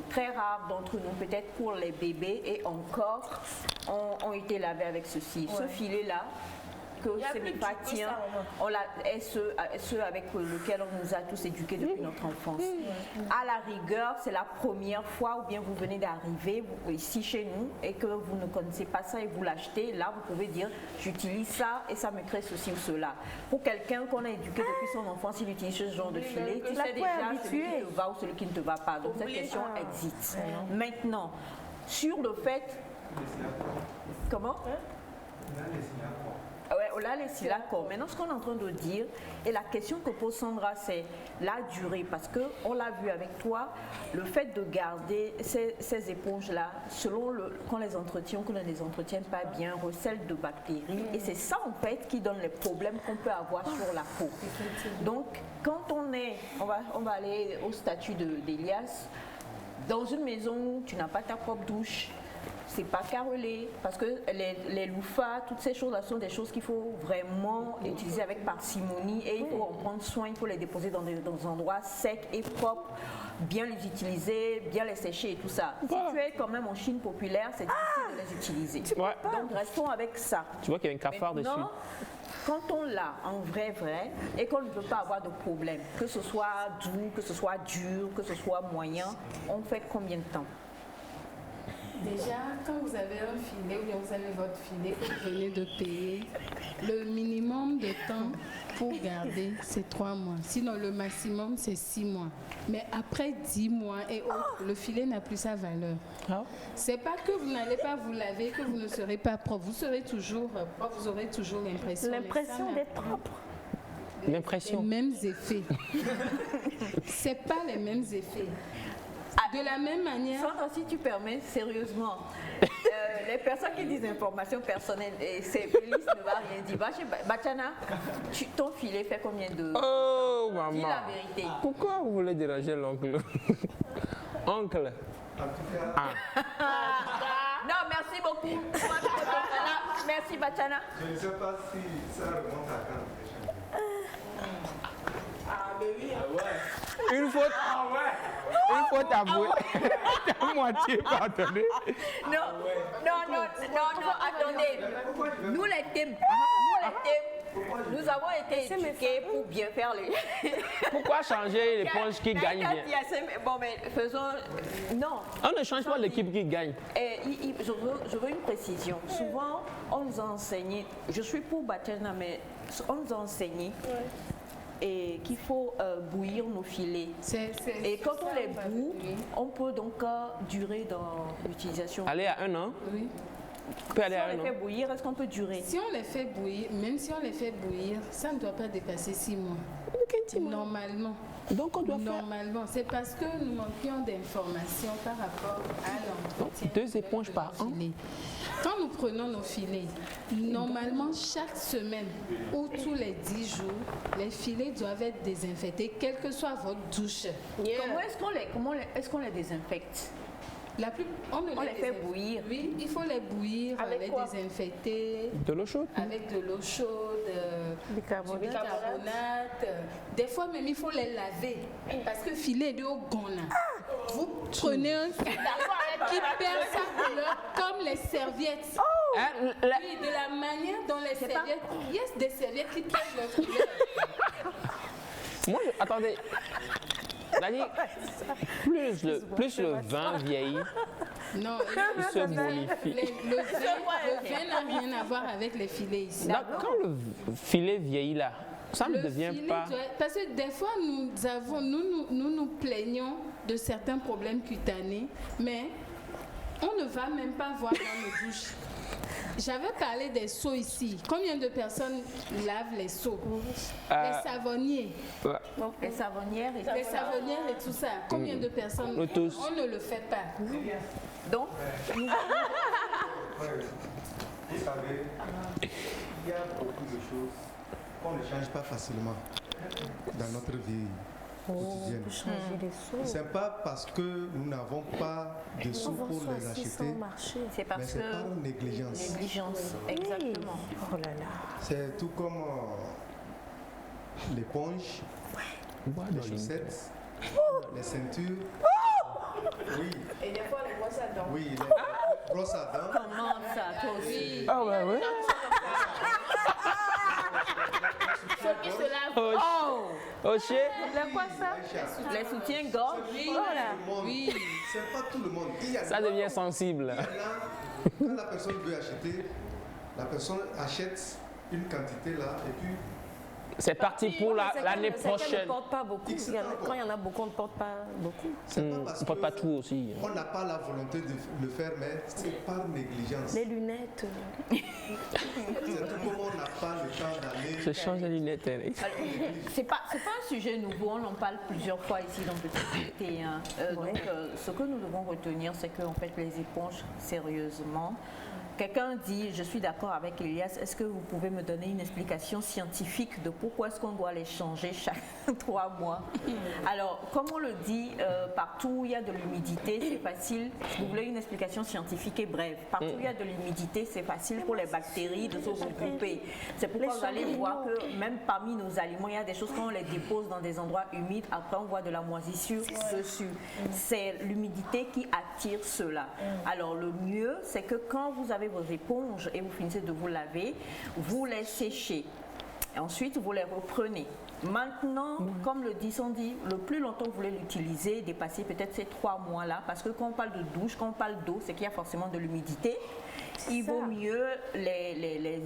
Très rares d'entre nous, peut-être pour les bébés et encore, ont été lavés avec ceci. Ce filet-là, que ce n'est pas tien, est ce avec lequel on nous a tous éduqués depuis notre enfance. À la rigueur, c'est la première fois ou bien vous venez d'arriver ici chez nous et que vous ne connaissez pas ça et vous l'achetez, là vous pouvez dire j'utilise ça et ça me crée ceci ou cela. Pour quelqu'un qu'on a éduqué depuis son enfance, il utilise ce genre de filet, tu sais déjà celui qui te va ou celui qui ne te va pas. Donc cette question existe. Maintenant, sur le fait... Comment? Ouais, on l'a laissé d'accord. Maintenant, ce qu'on est en train de dire, et la question que pose Sandra, c'est la durée. Parce qu'on l'a vu avec toi, le fait de garder ces éponges-là, selon qu'on les entretient ou qu'on ne les entretienne pas bien, recèlent de bactéries. Et c'est ça, en fait, qui donne les problèmes qu'on peut avoir sur la peau. Donc, quand on va aller au statut d'Elias, dans une maison où tu n'as pas ta propre douche, c'est pas carrelé, parce que les loufas, toutes ces choses-là sont des choses qu'il faut vraiment utiliser avec parcimonie et il faut en prendre soin, il faut les déposer dans des endroits secs et propres, bien les utiliser, bien les sécher et tout ça. Si tu es quand même en Chine populaire, c'est difficile de les utiliser. Donc restons avec ça. Tu vois qu'il y a un cafard dessus. Quand on l'a en vrai et qu'on ne veut pas avoir de problème, que ce soit doux, que ce soit dur, que ce soit moyen, on fait combien de temps? Déjà, quand vous avez un filet ou bien vous avez votre filet que vous venez de payer, le minimum de temps pour garder, c'est 3 mois. Sinon, le maximum, c'est 6 mois. Mais après 10 mois et autres, le filet n'a plus sa valeur. C'est pas que vous n'allez pas vous laver, que vous ne serez pas propre. Vous serez toujours propre, vous aurez toujours l'impression d'être propre. Les mêmes effets. C'est pas les mêmes effets. De la même manière... Sandra, si tu permets, sérieusement, les personnes qui disent informations personnelles, et c'est Félix ne va rien dire. Va chez Bachana, ton filet fait combien de... Oh, maman. Dis la vérité. Pourquoi vous voulez déranger l'oncle? Oncle. Non, merci beaucoup. Merci, Bachana. Je ne sais pas si ça remonte à quand. Mais oui. Une faute. Une faute avouée. À moitié pardonné. Non, attendez. Nous les thèmes, nous avons été éduqués pour bien faire les... Pourquoi changer l'éponge qui gagne bien? Bon, mais faisons... Non. On ne change pas l'équipe qui gagne. Je veux une précision. Souvent, on nous a enseigné, je suis pour Batena, mais on nous a enseigné et qu'il faut bouillir nos filets. Et quand on les boue, on peut donc durer dans l'utilisation. Aller à 1 an? Oui. Si on les fait bouillir, est-ce qu'on peut durer? Si on les fait bouillir, même si on les fait bouillir, ça ne doit pas dépasser 6 mois. Normalement. Donc on doit Normalement, c'est parce que nous manquions d'informations par rapport à l'entretien. 2 éponges par an. Quand nous prenons nos filets, normalement chaque semaine ou tous les 10 jours, les filets doivent être désinfectés, quelle que soit votre douche. Comment est-ce qu'on les désinfecte? On les fait bouillir. Oui, il faut les bouillir, les désinfecter. De l'eau chaude? Avec de l'eau chaude, du bicarbonate. Des fois même, il faut les laver. Parce que filet de haut gona. Vous prenez un filet qui perd sa couleur comme les serviettes. Oui, de la manière dont les serviettes... Il y a des serviettes qui perdent leur couleur. Moi, attendez... Plus le vin vieillit, non, il se modifie. Le vin n'a rien à voir avec les filets ici. Quand le filet vieillit là, ça ne devient pas... Parce que des fois, nous nous plaignons de certains problèmes cutanés, mais on ne va même pas voir dans nos douches. J'avais parlé des seaux ici. Combien de personnes lavent les seaux? Les savonniers. Les savonnières et tout ça. Combien de personnes? Nous tous. On ne le fait pas. Donc, vous savez, il y a beaucoup de choses qu'on ne change pas facilement dans notre vie quotidienne. Ce n'est pas parce que nous n'avons pas de sous pour les acheter, c'est parce mais c'est par négligence. Négligence, exactement. Oh là là. C'est tout comme l'éponge, les chaussettes, les ceintures. Oui. Et des fois, les brosses à dents. Oui, les brosses à dents. Comment ça, toi aussi? Ah ouais, ouais. Ceux qui se lavent. Oh, chez. Quoi ça? Les soutiens-gorge? Oui. C'est pas tout le monde. Ça devient sensible. Quand la personne veut acheter, la personne achète une quantité là et puis c'est parti pour l'année prochaine. Ne porte pas beaucoup. Quand il y en a beaucoup, on ne porte pas beaucoup. C'est pas parce on ne porte pas tout aussi. On n'a pas la volonté de le faire, mais c'est par négligence. Les lunettes. C'est tout comme on n'a pas le temps d'aller. Je change les lunettes. C'est pas un sujet nouveau, on en parle plusieurs fois ici dans Petit Comité. Hein. Donc, ce que nous devons retenir, c'est qu'en fait, les éponges, sérieusement, quelqu'un dit, je suis d'accord avec Elias, est-ce que vous pouvez me donner une explication scientifique de pourquoi est-ce qu'on doit les changer chaque 3 mois? Alors, comme on le dit, partout où il y a de l'humidité, c'est facile. Si vous voulez une explication scientifique et brève, partout où il y a de l'humidité, c'est facile pour les bactéries de se regrouper. C'est pourquoi vous allez voir que même parmi nos aliments, il y a des choses quand on les dépose dans des endroits humides, après on voit de la moisissure dessus. C'est l'humidité qui attire cela. Alors, le mieux, c'est que quand vous avez vos éponges et vous finissez de vous laver, vous les séchez. Et ensuite, vous les reprenez. Maintenant, comme le dit Sandy, le plus longtemps vous voulez l'utiliser, dépasser peut-être ces 3 mois-là, parce que quand on parle de douche, quand on parle d'eau, c'est qu'il y a forcément de l'humidité. Il vaut mieux les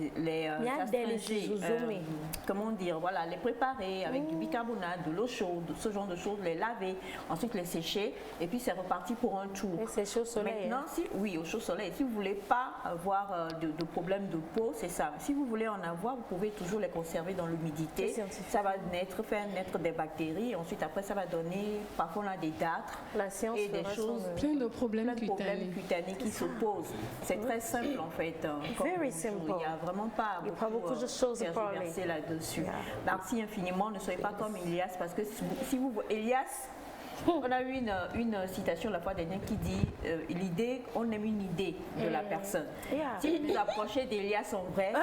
astringés, comment dire, voilà, les préparer avec du bicarbonate, de l'eau chaude, ce genre de choses, les laver, ensuite les sécher, et puis c'est reparti pour un tour. Et sécher au soleil. Maintenant, oui, au chaud soleil. Si vous ne voulez pas avoir de problème de peau, c'est ça. Si vous voulez en avoir, vous pouvez toujours les conserver dans l'humidité. Ça va faire naître des bactéries, ensuite après ça va donner, parfois on a des dartres et des choses, plein de problèmes cutanés qui se posent. C'est très simple en fait. Very simple. Il n'y a vraiment pas beaucoup de choses à parler là-dessus. Merci infiniment. Ne soyez pas comme Elias, parce que si vous Elias, on a eu une citation la fois dernière qui dit l'idée, on aime une idée de la personne. Si vous vous approchez d'Elias en vrai,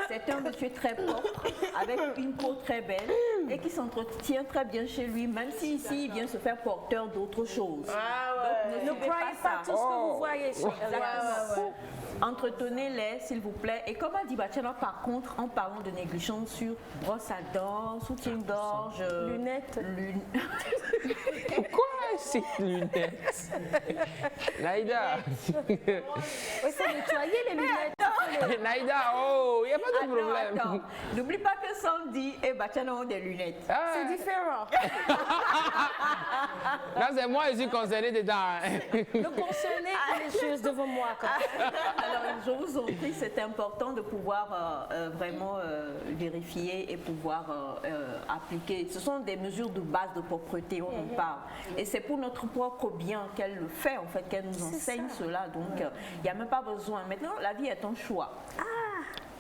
c'est un monsieur très propre, avec une peau très belle et qui s'entretient très bien chez lui, même si ici il vient se faire porteur d'autres choses. Donc, ne croyez pas tout ce que vous voyez. Entretenez-les, s'il vous plaît. Et comme a dit Bachana, par contre, en parlant de négligence sur brosse à dents, soutien-gorge, lunettes. Pourquoi ces lunettes? Naïda. Oui, c'est nettoyer les lunettes. Naïda, oh, il n'y a pas de problème. Attends. N'oublie pas que Sandy et Bachana ont des lunettes. C'est différent. Là, c'est moi, je suis concerné dedans. Le concerné les choses devant moi. Alors, je vous en prie, c'est important de pouvoir vraiment vérifier et pouvoir appliquer. Ce sont des mesures de base de propreté, on en parle. Et c'est pour notre propre bien qu'elle le fait, en fait, qu'elle nous enseigne cela. Donc, il n'y a même pas besoin. Maintenant, la vie est un choix.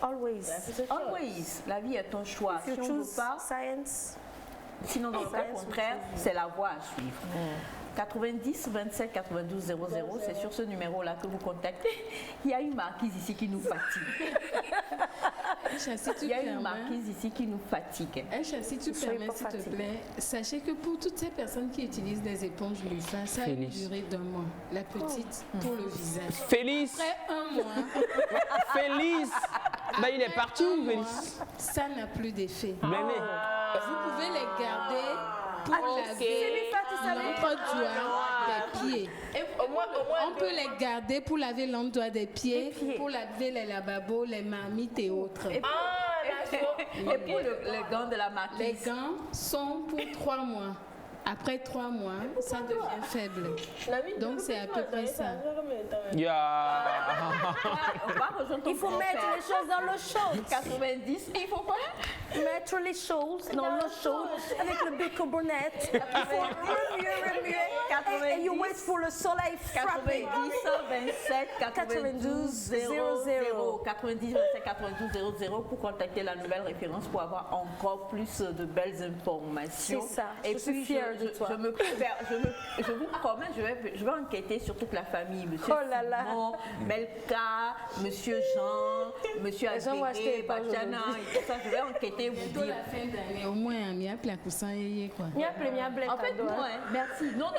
Always. Always. La vie est un choix. Si on ne veut pas, science. Sinon, dans le cas contraire, c'est la voie à suivre. 90 27 92 00, c'est sur ce numéro-là que vous contactez. Il y a une marquise ici qui nous fatigue. Il y a une marquise ici qui nous fatigue. Aïcha, si tu permets, s'il te plaît, sachez que pour toutes ces personnes qui utilisent des éponges Lufa, ça a une durée d'1 mois. La petite pour le visage. Félix. Après 1 mois. Félix. Ben, il est parti, Félix. Ça n'a plus d'effet. Vous pouvez les garder pour laver l'entre-doigt des pieds. On peut les garder pour laver l'entre-doigt des pieds, pour laver les lavabos, les marmites et autres. Et pour les gants de la marquise. Les gants sont pour 3 mois. Après 3 mois, ça devient faible. Donc c'est à peu près ça. Il faut mettre les choses dans le show. 90, il faut quoi? Mettre les choses dans le show avec le bicarbonate. Il faut remuer. Et you wait pour le soleil frapper. 90 27 92 00 90 27 92 00 pour contacter la nouvelle référence pour avoir encore plus de belles informations. C'est ça. Et je suis fière de toi. Je vous promets, je vais enquêter sur toute la famille. Monsieur Simon, Melka, Monsieur Jean, Monsieur Agbégé, Bachana, et tout ça. Je vais enquêter, vous dire. La fin d'année, au moins, il y a plein de coussins, quoi. En fait, non, merci. Non.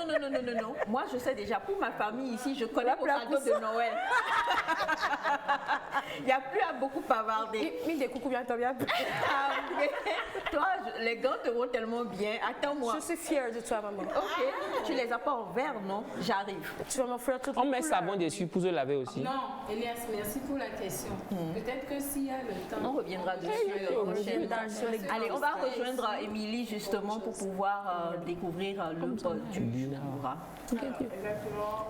Moi, je sais déjà, pour ma famille ici, je connais vos cadeaux de Noël. Il n'y a plus à beaucoup bavarder. Mais des coucou bien, Toi, les gants te vont tellement bien. Attends-moi. Je suis fière de toi, maman. Ok. Tu les as pas en verre, non? J'arrive. Tu vas m'offrir toutes les On met savon dessus pour se laver aussi. Non, Elias, merci pour la question. Peut-être que s'il y a le temps, on reviendra dessus. Allez, on va rejoindre Émilie justement pour pouvoir découvrir le du Moura. Exactement.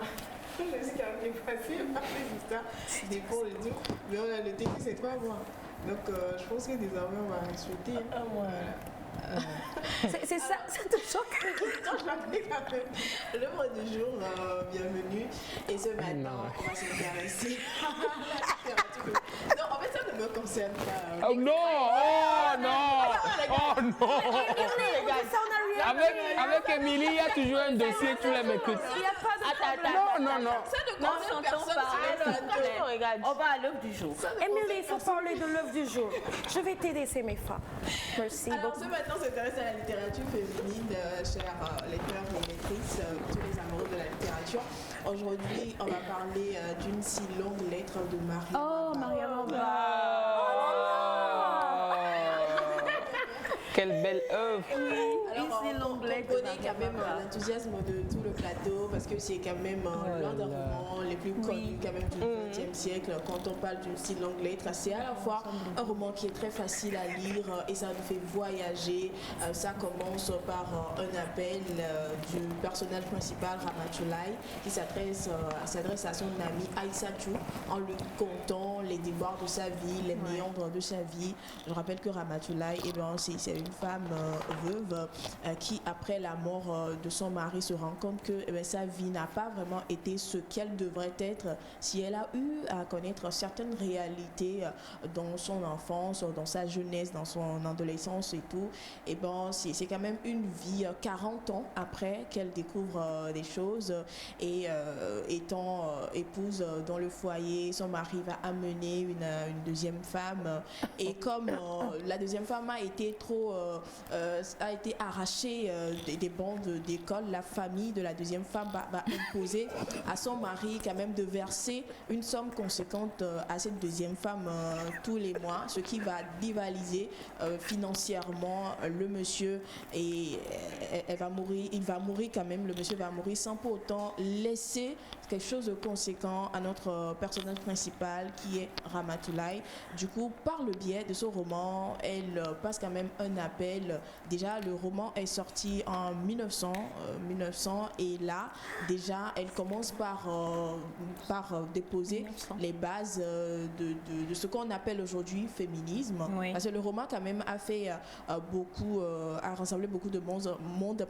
Je sais qu'il y a un peu facile par les histoires des pauvres et tout, mais on a le technique, c'est toi, moi. Donc, je pense que désormais, on va respecter. C'est ça, ça te choque? Le mot du jour, bienvenue. Et ce matin, on va s'intéresser. Non, en fait, ça ne me concerne pas. Oh non! Oh non! Avec Émilie, il y a toujours un dossier, tu les m'écoutes. Il n'y a pas de Non. Ça ne concerne personne. On va à l'œuvre du jour. Émilie, il faut parler de l'œuvre du jour. Je vais t'aider, c'est mes femmes. Merci beaucoup. Alors, ce matin, on s'intéresse à la littérature féminine, chers lecteurs et lectrices, tous les amoureux de la littérature. Aujourd'hui, on va parler d'une si longue lettre de Maria. Oh, Maria Mamba. Quelle belle œuvre! Alors, on connaît quand même l'enthousiasme de tout le plateau parce que c'est quand même l'un des romans les plus connus quand même du XXe siècle. Quand on parle d'une si longue lettre, c'est à la fois un roman qui est très facile à lire et ça nous fait voyager. Ça commence par un appel du personnage principal, Ramatoulaye, qui s'adresse à son ami Aïssatou en lui contant les déboires de sa vie, les méandres de sa vie. Je rappelle que Ramatoulaye, c'est une femme veuve qui, après la mort de son mari, se rend compte que sa vie n'a pas vraiment été ce qu'elle devrait être si elle a eu à connaître certaines réalités dans son enfance, dans sa jeunesse, dans son adolescence et tout. Et c'est quand même une vie 40 ans après qu'elle découvre des choses et étant épouse dans le foyer, son mari va amener une deuxième femme et comme la deuxième femme a été a été arrachée des bancs d'école, la famille de la deuxième femme va imposer à son mari quand même de verser une somme conséquente à cette deuxième femme tous les mois, ce qui va divaliser financièrement le monsieur et il va mourir quand même, le monsieur va mourir sans pour autant laisser quelque chose de conséquent à notre personnage principal qui est Ramatoulaye. Du coup, par le biais de ce roman, elle passe quand même un appel. Déjà, le roman est sorti en 1900 et là, déjà, elle commence par déposer 1900. Les bases de ce qu'on appelle aujourd'hui féminisme. Oui. Parce que le roman quand même a fait a rassemblé beaucoup de monde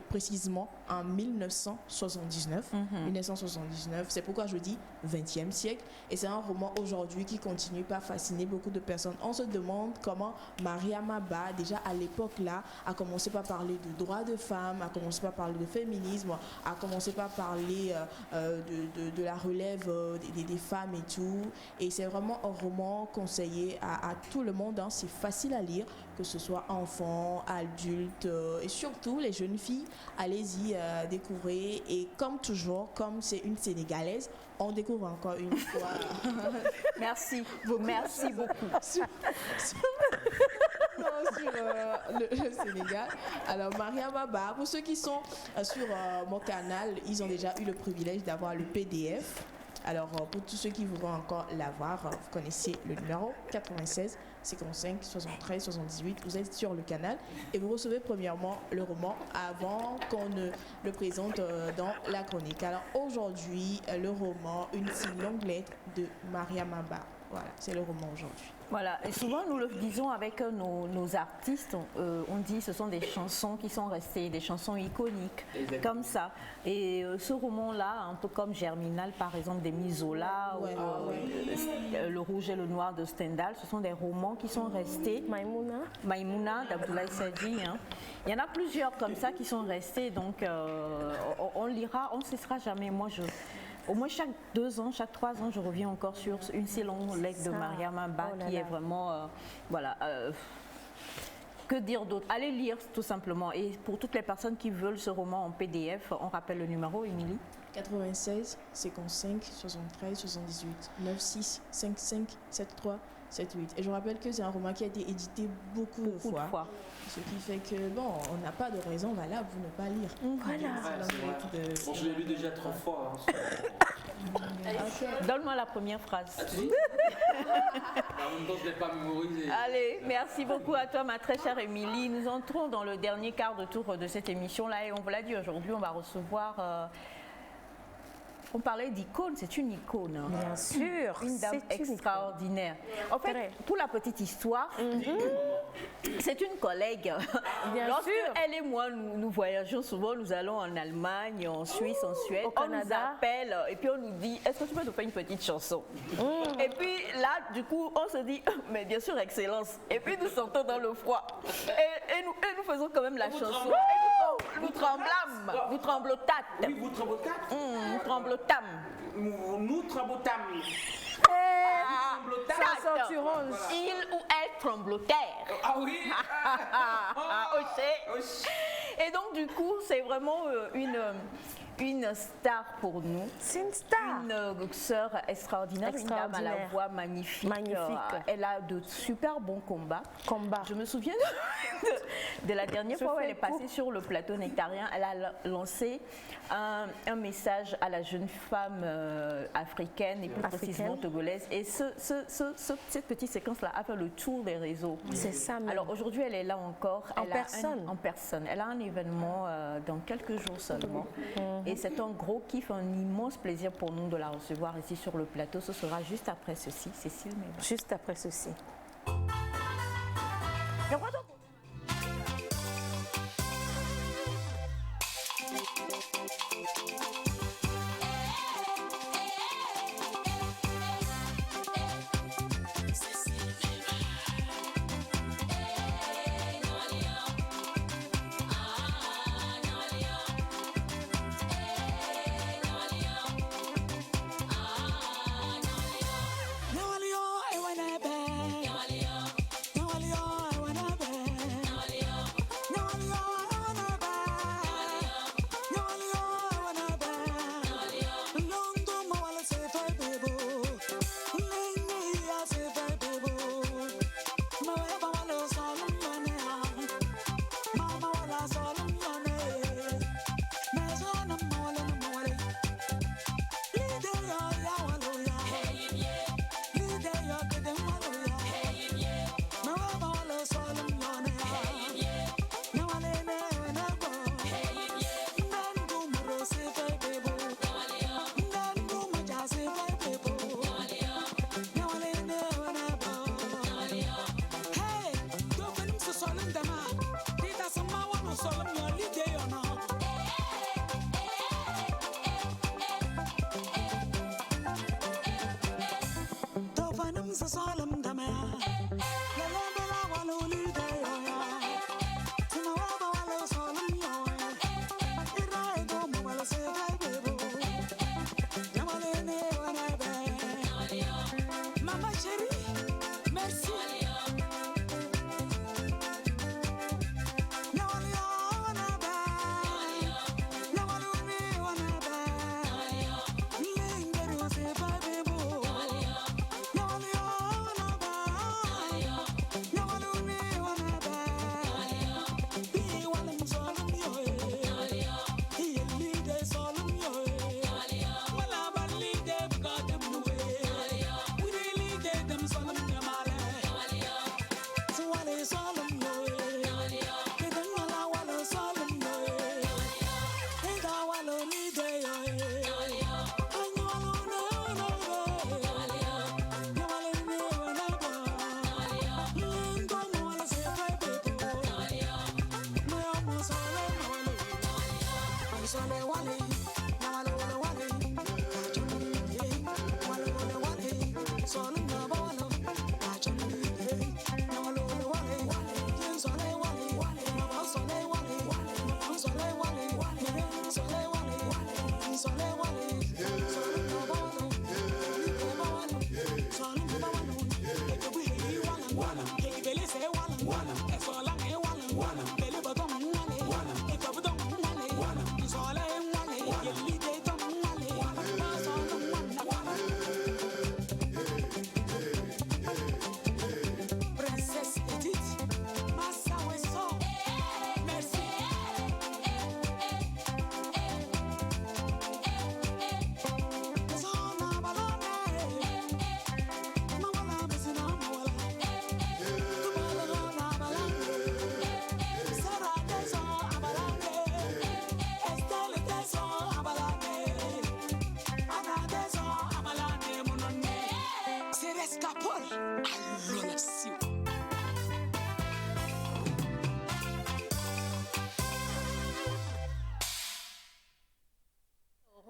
précisément en 1979. 1979, c'est pourquoi je dis 20e siècle. Et c'est un roman aujourd'hui qui continue par fasciner beaucoup de personnes. On se demande comment Maria Maba, déjà à l'époque-là, a commencé par parler de droits de femmes, a commencé par parler de féminisme, a commencé par parler de la relève des femmes et tout. Et c'est vraiment un roman conseillé à tout le monde. Hein. C'est facile à lire, que ce soit enfants, adultes et surtout les jeunes filles. Allez-y, découvrez. Et comme toujours, comme c'est une Sénégalaise, on découvre encore une fois. Merci beaucoup. Sur le Sénégal. Alors, Maria Maba, pour ceux qui sont sur mon canal, ils ont déjà eu le privilège d'avoir le PDF. Alors, pour tous ceux qui voudront encore l'avoir, vous connaissez le numéro 96 55 73 78. Vous êtes sur le canal et vous recevez premièrement le roman avant qu'on ne le présente dans la chronique. Alors aujourd'hui, le roman Une si longue lettre de Maria Mamba. Voilà, c'est le roman aujourd'hui. Voilà, et souvent nous le disons avec nos artistes, on dit ce sont des chansons qui sont restées, des chansons iconiques, comme ça. Et ce roman-là, un peu comme Germinal par exemple d'Émile Zola, ou Le Rouge et le Noir de Stendhal, ce sont des romans qui sont restés. Maïmouna d'Abdoulaye Sadji. Hein. Il y en a plusieurs comme ça qui sont restés, donc on lira, on ne cessera jamais. Moi, au moins chaque 2 ans, chaque 3 ans, je reviens encore sur Une si longue lettre de Maria Mamba, qui est vraiment, que dire d'autre? Allez lire tout simplement. Et pour toutes les personnes qui veulent ce roman en PDF, on rappelle le numéro, Émilie? 96 55 73 78 96 55 73 78. Et je rappelle que c'est un roman qui a été édité beaucoup de fois. Ce qui fait que, bon, on n'a pas de raison valable pour ne pas lire. Bon, je l'ai lu déjà 3 fois. Hein. Donne-moi la première phrase. En même temps, je ne l'ai pas mémorisé. Allez, merci beaucoup à toi, ma très chère Émilie. Nous entrons dans le dernier quart de tour de cette émission-là et on vous l'a dit, aujourd'hui, on va recevoir... On parlait d'icône, c'est une icône. Hein. Bien sûr. Une dame extraordinaire. En fait, pour la petite histoire, c'est une collègue. Lorsque elle et moi, nous voyageons souvent, nous allons en Allemagne, en Suisse, en Suède. On nous appelle et puis on nous dit, est-ce que tu peux nous faire une petite chanson? Et puis là, du coup, on se dit, mais bien sûr, excellence. Et puis nous sortons dans le froid. Et nous faisons quand même la chanson. Nous tremblâmes, nous tremblotâtes. Oui, vous tremblotâtes. Nous tremblotâmes. Nous tremblotâmes. Il ou elle tremblotèrent. Ah oui. Et donc du coup, c'est vraiment une star pour nous. C'est une star. Une sœur extraordinaire, une dame à la voix magnifique. Elle a de super bons combats. Je me souviens de la dernière fois où elle est passée sur le plateau Nectarien. Elle a lancé un message à la jeune femme africaine et plus précisément togolaise. Et cette petite séquence-là a fait le tour des réseaux. C'est ça. Même. Alors aujourd'hui, elle est là encore. En personne. Elle a un événement dans quelques jours seulement. Et c'est un gros kiff, un immense plaisir pour nous de la recevoir ici sur le plateau. Ce sera juste après ceci. Cécile Meba. Juste après ceci. Now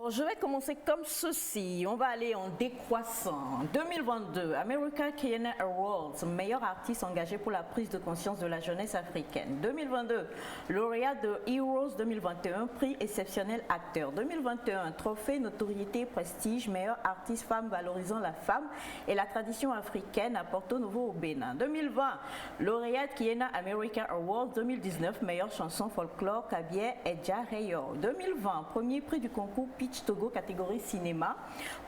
Je vais commencer comme ceci. On va aller en décroissant. 2022, American Kenya Awards, meilleur artiste engagé pour la prise de conscience de la jeunesse africaine. 2022, lauréat de Heroes 2021, prix exceptionnel acteur. 2021, trophée notoriété prestige, meilleur artiste femme valorisant la femme et la tradition africaine à Porto Novo au Bénin. 2020, lauréat Kenya American Awards 2019, meilleure chanson folklore Kabie Edja Rayo. 2020, premier prix du concours Pitch Togo catégorie cinéma,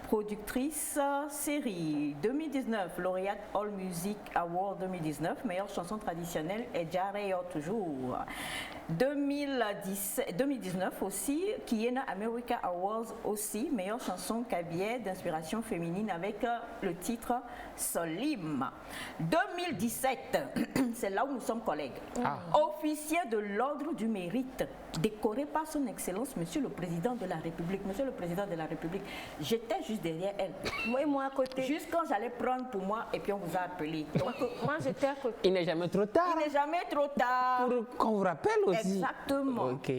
productrice série. 2019, lauréate All Music Award 2019, meilleure chanson traditionnelle Edja Rayo toujours. 2019 aussi, Kenya America Awards aussi, meilleure chanson Kabie d'inspiration féminine avec le titre Solim. 2017, c'est là où nous sommes collègues. Officier de l'ordre du mérite, décoré par son excellence Monsieur le Président de la République. Monsieur le Président de la République, j'étais juste derrière elle. Moi à côté. Juste quand j'allais prendre pour moi et puis on vous a appelé. Donc, moi j'étais à côté. Il n'est jamais trop tard. Il n'est jamais trop tard. Pour qu'on vous rappelle aussi. Exactement. Ok.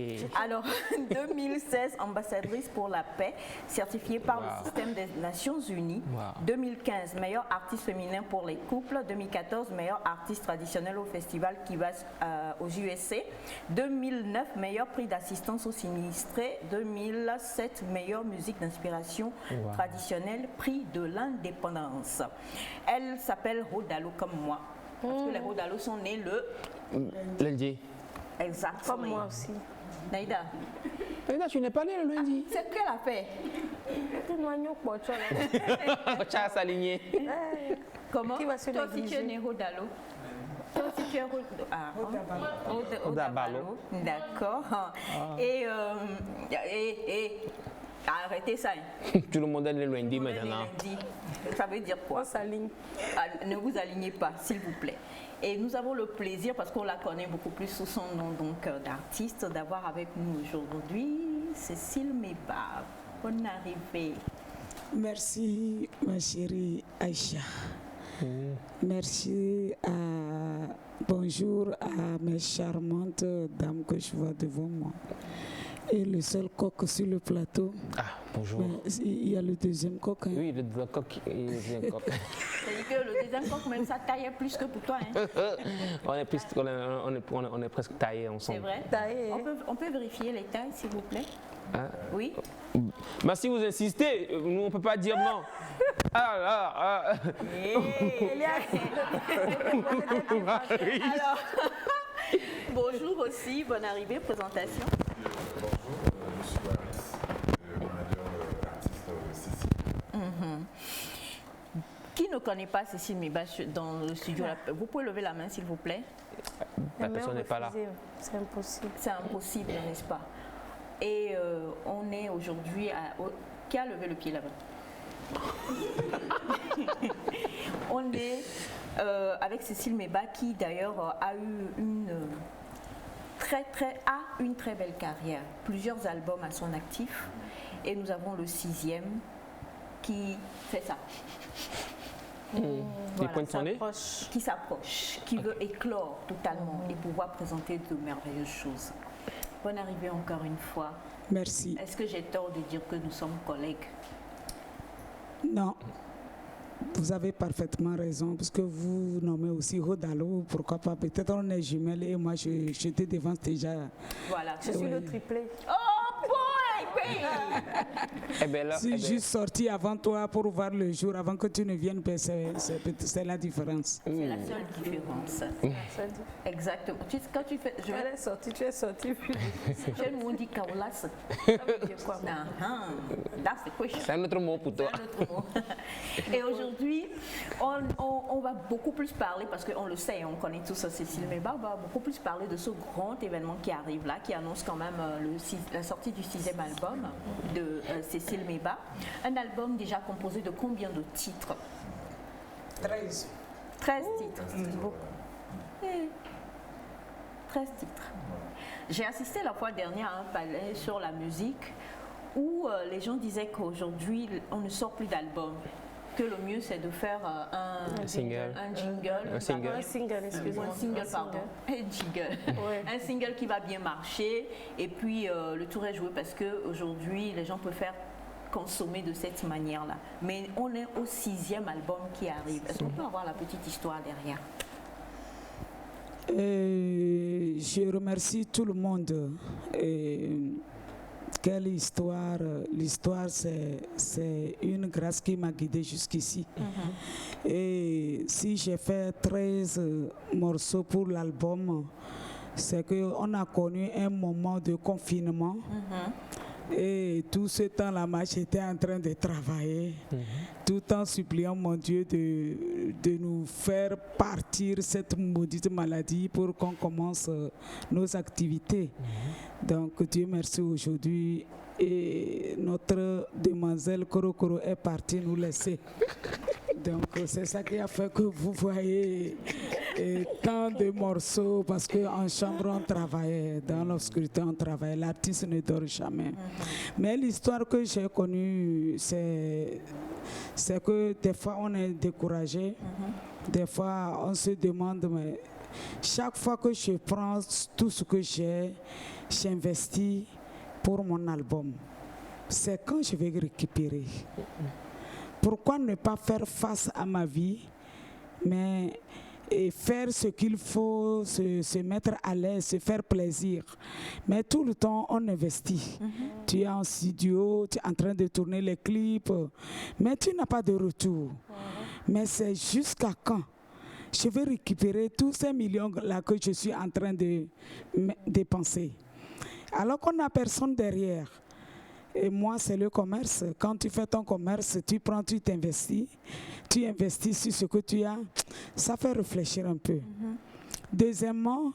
Alors, 2016, ambassadrice pour la paix, certifiée par le système des Nations Unies. 2015, meilleur artiste féminin pour les couples. 2014, meilleur artiste traditionnel au festival qui va aux USA. 2009, meilleur prix d'assistance aux sinistrés. 2007, meilleure musique d'inspiration traditionnelle, prix de l'indépendance. Elle s'appelle Rodalo comme moi. Parce que les Rodalo sont nés le lundi. Exactement. Comme moi aussi. Naïda. Naïda, tu n'es pas née le lundi. C'est ce qu'elle a fait. Tu as s'aligné. Comment? Toi aussi tu es né Rodalo. Toi aussi tu es Rodabalo. D'accord. Et arrêtez ça. Tout le monde est le lundi maintenant. Ça veut dire quoi? On s'aligne. Ne vous alignez pas, s'il vous plaît. Et nous avons le plaisir, parce qu'on la connaît beaucoup plus sous son nom d'artiste, d'avoir avec nous aujourd'hui Cécile Meba. Bonne arrivée. Merci ma chérie Aïcha. Merci bonjour à mes charmantes dames que je vois devant moi. Et le seul coq sur le plateau. Ah, bonjour. Il y a le deuxième coq. Hein. Oui, le deuxième coq. C'est-à-dire que le deuxième coq, même ça taillait plus que pour toi. Hein. on est presque taillés ensemble. C'est vrai? Taillé. On peut vérifier les tailles, s'il vous plaît? Oui. Mais si vous insistez, nous on ne peut pas dire non. Alors, bonjour aussi, bonne arrivée, présentation. Bonjour, je suis Waris, manager artiste Cécile. Qui ne connaît pas Cécile Meba dans le studio? Vous pouvez lever la main, s'il vous plaît. La personne n'est pas là. C'est impossible. C'est impossible, n'est-ce pas? Et on est aujourd'hui à... Qui a levé le pied là-bas? On est avec Cécile Meba qui d'ailleurs a eu une très belle carrière, plusieurs albums à son actif, et nous avons le 6e qui fait ça. Qui s'approche, qui veut éclore totalement et pouvoir présenter de merveilleuses choses. Bonne arrivée encore une fois. Merci. Est-ce que j'ai tort de dire que nous sommes collègues? Non. Vous avez parfaitement raison, parce que vous nommez aussi Rodalo, pourquoi pas, peut-être on est jumelles et moi je te devance déjà. Voilà. Je suis le triplé. Oh boy! Si juste sorti avant toi pour voir le jour, avant que tu ne viennes, c'est la différence. C'est la seule différence. Exactement. Quand tu fais... Tu es sorti. Chez nous, on dit kaolas. Ça veut dire quoi? That's the question. C'est un autre mot pour toi. Et aujourd'hui, on va beaucoup plus parler, parce qu'on le sait, on connaît tous Cécile Meba, on va beaucoup plus parler de ce grand événement qui arrive là, qui annonce quand même la sortie du 6e album de Cécile Meba. Un album déjà composé de combien de titres? 13. 13 titres. C'est beaucoup. 13 titres. J'ai assisté la fois dernière à un palais sur la musique où les gens disaient qu'aujourd'hui, on ne sort plus d'albums. Que le mieux, c'est de faire un single, un single qui va bien marcher, et puis le tour est joué, parce qu'aujourd'hui, les gens préfèrent consommer de cette manière-là. Mais on est au 6e album qui arrive. Est-ce qu'on peut avoir la petite histoire derrière? Je remercie tout le monde. Quelle histoire! L'histoire, c'est une grâce qui m'a guidée jusqu'ici. Et si j'ai fait 13 morceaux pour l'album, c'est qu'on a connu un moment de confinement. Et tout ce temps-là, j'étais en train de travailler, tout en suppliant mon Dieu de nous faire partir cette maudite maladie pour qu'on commence nos activités. Donc Dieu merci, aujourd'hui, et notre demoiselle Korokoro est partie nous laisser. Donc c'est ça qui a fait que vous voyez tant de morceaux, parce qu'en chambre on travaillait, dans l'obscurité on travaillait, l'artiste ne dort jamais. Mais l'histoire que j'ai connue, c'est que des fois on est découragé, des fois on se demande, mais chaque fois que je prends tout ce que j'ai, j'investis pour mon album. C'est quand je vais récupérer. Pourquoi ne pas faire face à ma vie, mais faire ce qu'il faut, se mettre à l'aise, se faire plaisir. Mais tout le temps, on investit. Tu es en studio, tu es en train de tourner les clips, mais tu n'as pas de retour. Mais c'est jusqu'à quand je vais récupérer tous ces millions-là que je suis en train de dépenser. Alors qu'on n'a personne derrière. Et moi, c'est le commerce. Quand tu fais ton commerce, tu prends, tu t'investis. Tu investis sur ce que tu as. Ça fait réfléchir un peu. Deuxièmement,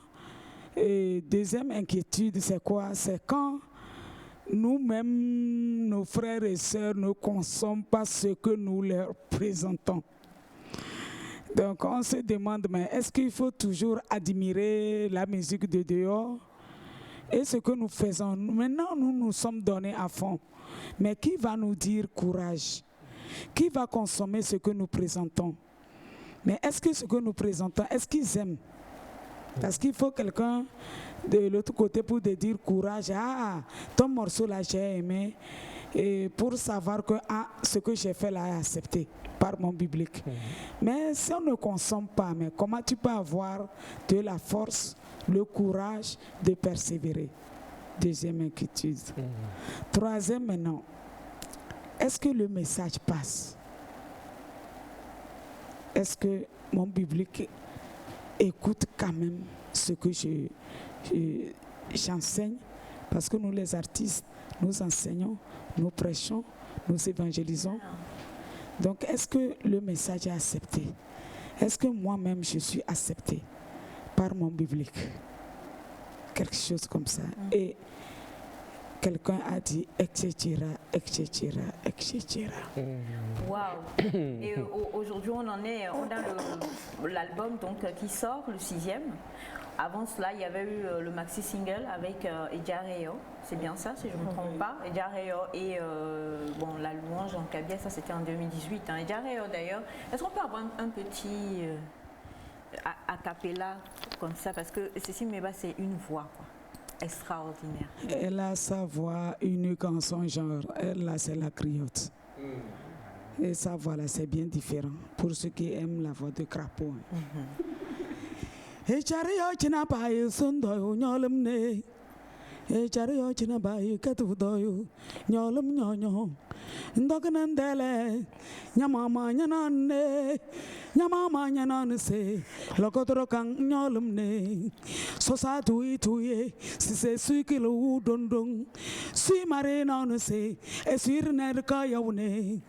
deuxième inquiétude, c'est quoi? C'est quand nous-mêmes, nos frères et sœurs, ne consomment pas ce que nous leur présentons. Donc, on se demande, mais est-ce qu'il faut toujours admirer la musique de dehors? Et ce que nous faisons, maintenant nous nous sommes donnés à fond. Mais qui va nous dire courage? Qui va consommer ce que nous présentons? Mais est-ce que ce que nous présentons, est-ce qu'ils aiment? Parce qu'il faut quelqu'un de l'autre côté pour te dire courage. Ah, ton morceau là j'ai aimé. Et pour savoir que ce que j'ai fait là est accepté par mon public. Mais si on ne consomme pas, mais comment tu peux avoir de la force, le courage de persévérer? Deuxième inquiétude. Troisième maintenant, est-ce que le message passe? Est-ce que mon public écoute quand même ce que j'enseigne? Parce que nous les artistes, nous enseignons, nous prêchons, nous évangélisons. Donc est-ce que le message est accepté? Est-ce que moi-même je suis accepté par mon public? Quelque chose comme ça. Et quelqu'un a dit etc., etc., etc. Waouh! Et aujourd'hui on a l'album donc qui sort, le 6e. Avant cela, il y avait eu le maxi single avec Edjareo, c'est bien ça, si je ne me trompe pas. Edjareo et bon, La Louange en Kabia, ça c'était en 2018. Edjareo d'ailleurs, est-ce qu'on peut avoir un petit a cappella comme ça? Parce que Cécile Meba, c'est une voix quoi, extraordinaire. Elle a sa voix unique en son genre. Elle, là, c'est la criotte. Et sa voix, là, c'est bien différent pour ceux qui aiment la voix de crapaud. e chari yo china bayu ketu doyu nyolum nyonyo ndokanandele nyamama nyanane nyamama nyanane se lokotoro kang nyolum ne sosa tuye si se suikilo dondong si mare non se e suir ner ka yawne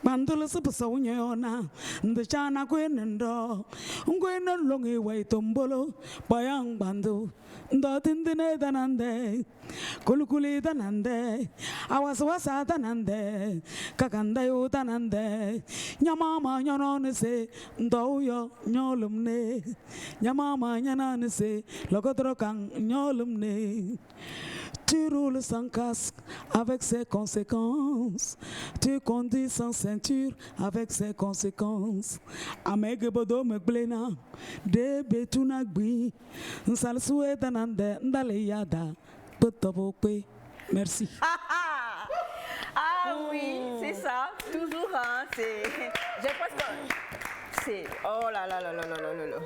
bandul sepeso nyona ndachana kwenendo ngweno longi wai tombolo bayang bandu ndo tindine danande kulukuli danande awaswasa danande kakanda yo danande nyamama nyanone se ndo yo nyolumne nyamama nyanane se lokodro kang nyolumne. Tu roules sans casque avec ses conséquences. Tu conduis sans ceinture avec ses conséquences. Amege bodo meglena de betuna gbi. Nsal soué danande ndale yada potobope. Merci. Ah oui, c'est ça. Toujours, hein, c'est... J'ai presque... C'est... Oh là là là là là là là là.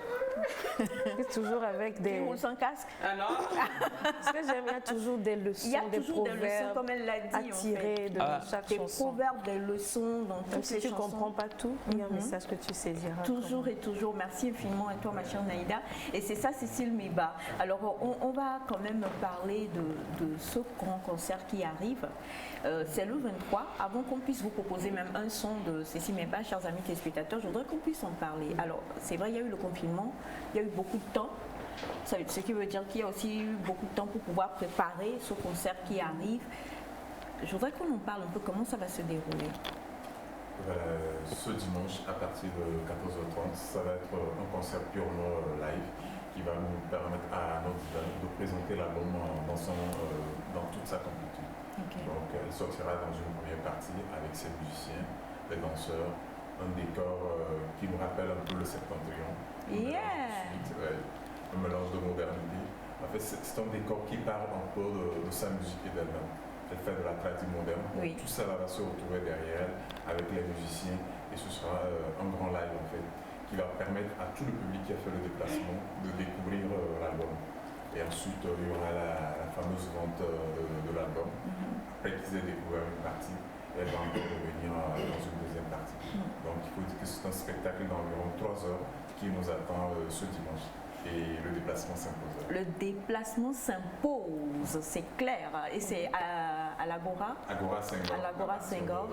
Toujours avec des... Tu roules sans casque? Ah non. Ce que j'aime, il y a toujours des leçons, il y a toujours des leçons, comme elle l'a dit, à tirer de chaque des chanson. Des proverbes, des leçons dans toutes les chansons. Si tu ne comprends pas tout, il y a un message que tu saisiras. Toujours et toujours. Merci infiniment à toi, ma chère Naïda. Et c'est ça, Cécile Meba. Alors, on va quand même parler de ce grand concert qui arrive. C'est le 23. Avant qu'on puisse vous proposer même un son de Cécile Meba, chers amis téléspectateurs, je voudrais qu'on puisse en parler. Alors, c'est vrai, il y a eu le confinement, il y a eu beaucoup de temps. Ce qui veut dire qu'il y a aussi eu beaucoup de temps pour pouvoir préparer ce concert qui arrive. Je voudrais qu'on en parle un peu, comment ça va se dérouler. Ce dimanche, à partir de 14h30, ça va être un concert purement live qui va nous permettre à notre divan de présenter l'album dans toute sa complétude. Okay. Donc elle sortira dans une première partie avec ses musiciens, les danseurs, un décor qui nous rappelle un peu le Septentrion. Un mélange de modernité. En fait, c'est un décor qui parle un peu de sa musique et d'elle-même. Elle fait de la tradition moderne. Oui. Tout ça va se retrouver derrière elle avec les musiciens et ce sera un grand live en fait qui va permettre à tout le public qui a fait le déplacement de découvrir l'album. Et ensuite, il y aura la fameuse vente de l'album. Après qu'ils aient découvert une partie, elle va encore revenir dans une deuxième partie. Donc il faut dire que c'est un spectacle d'environ 3 heures qui nous attend ce dimanche. Et le déplacement s'impose. Le déplacement s'impose, c'est clair. Et c'est à l'Agora Agora Senghor. À l'Agora Senghor.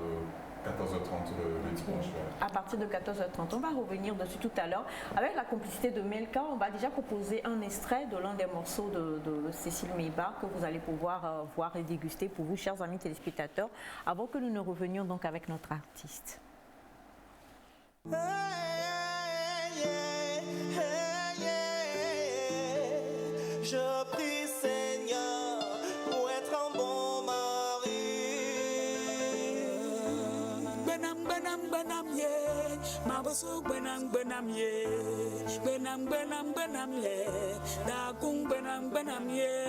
14h30 le dimanche. À partir de 14h30. On va revenir dessus tout à l'heure. Avec la complicité de Melka, on va déjà proposer un extrait de l'un des morceaux de Cécile Meba que vous allez pouvoir voir et déguster pour vous, chers amis téléspectateurs, avant que nous ne revenions donc avec notre artiste. Je prie Seigneur pour être un bon mari. Benam benam benam ye, mabasu benam benam ye, benam benam benam ye, da kung benam benam ye.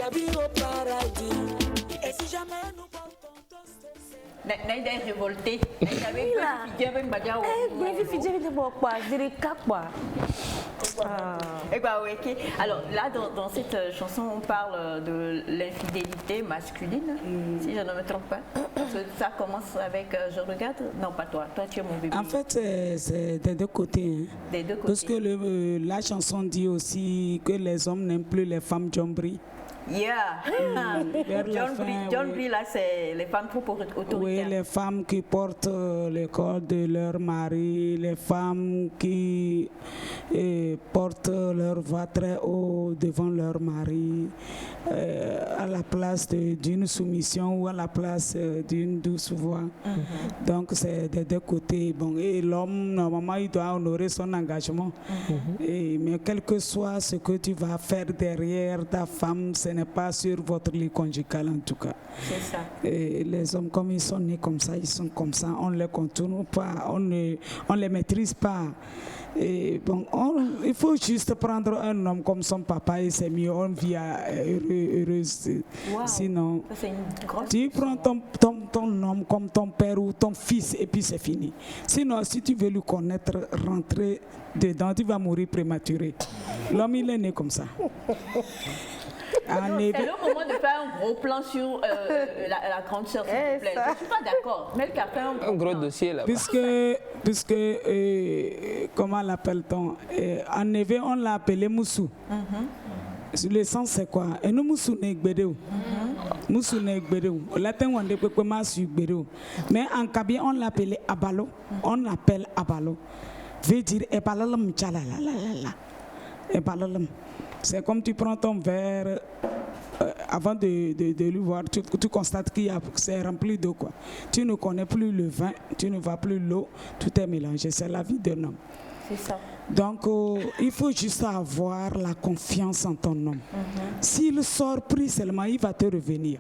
bienvenue au paradis. Et si jamais nous portons Naïda est révoltée. Alors là, dans cette chanson, on parle de l'infidélité masculine, si je ne me trompe pas. Ça commence avec je regarde. Non, pas toi. Toi, tu es mon bébé. En fait, c'est des deux côtés. Hein. Des deux côtés. Parce que la chanson dit aussi que les hommes n'aiment plus les femmes jambri. Yeah. John Brie, là, c'est les femmes trop autoritaires. Oui, les femmes qui portent le corps de leur mari, les femmes qui portent leur voix très haut devant leur mari, à la place d'une soumission ou à la place d'une douce voix. Donc, c'est des deux côtés. Bon, et l'homme, normalement, il doit honorer son engagement. Mais quel que soit ce que tu vas faire derrière ta femme, ce n'est pas sur votre lit conjugal en tout cas. C'est ça. Et les hommes, comme ils sont nés comme ça, ils sont comme ça, on ne les contourne pas, on les maîtrise pas. Et bon, il faut juste prendre un homme comme son papa et c'est mieux, on vit heureuse. Wow. Sinon, tu prends ton homme comme ton père ou ton fils et puis c'est fini. Sinon, si tu veux lui connaître, rentrer dedans, tu vas mourir prématuré. L'homme, il est né comme ça. C'est le moment de faire un gros plan sur la grande sœur, s'il vous plaît. Je ne suis pas d'accord. Melka fait un gros dossier là-bas. Puisque comment l'appelle-t-on? En Éve, on l'a appelé Moussou. Le sens c'est quoi? Et nous Moussou n'est gbedeu. Moussou n'est gbedeu. Au latin, on dit que Massu gbedeu. Mais en Kabyle, on l'appelait Abalo. On l'appelle Abalo. Veut dire Ebalalam tchalalala. Ebalalam. C'est comme tu prends ton verre, avant de lui voir, tu constates qu'il c'est rempli d'eau. Tu ne connais plus le vin, tu ne vois plus l'eau, tout est mélangé. C'est la vie d'un homme. C'est ça. Donc, il faut juste avoir la confiance en ton homme. S'il sort pris seulement, il va te revenir.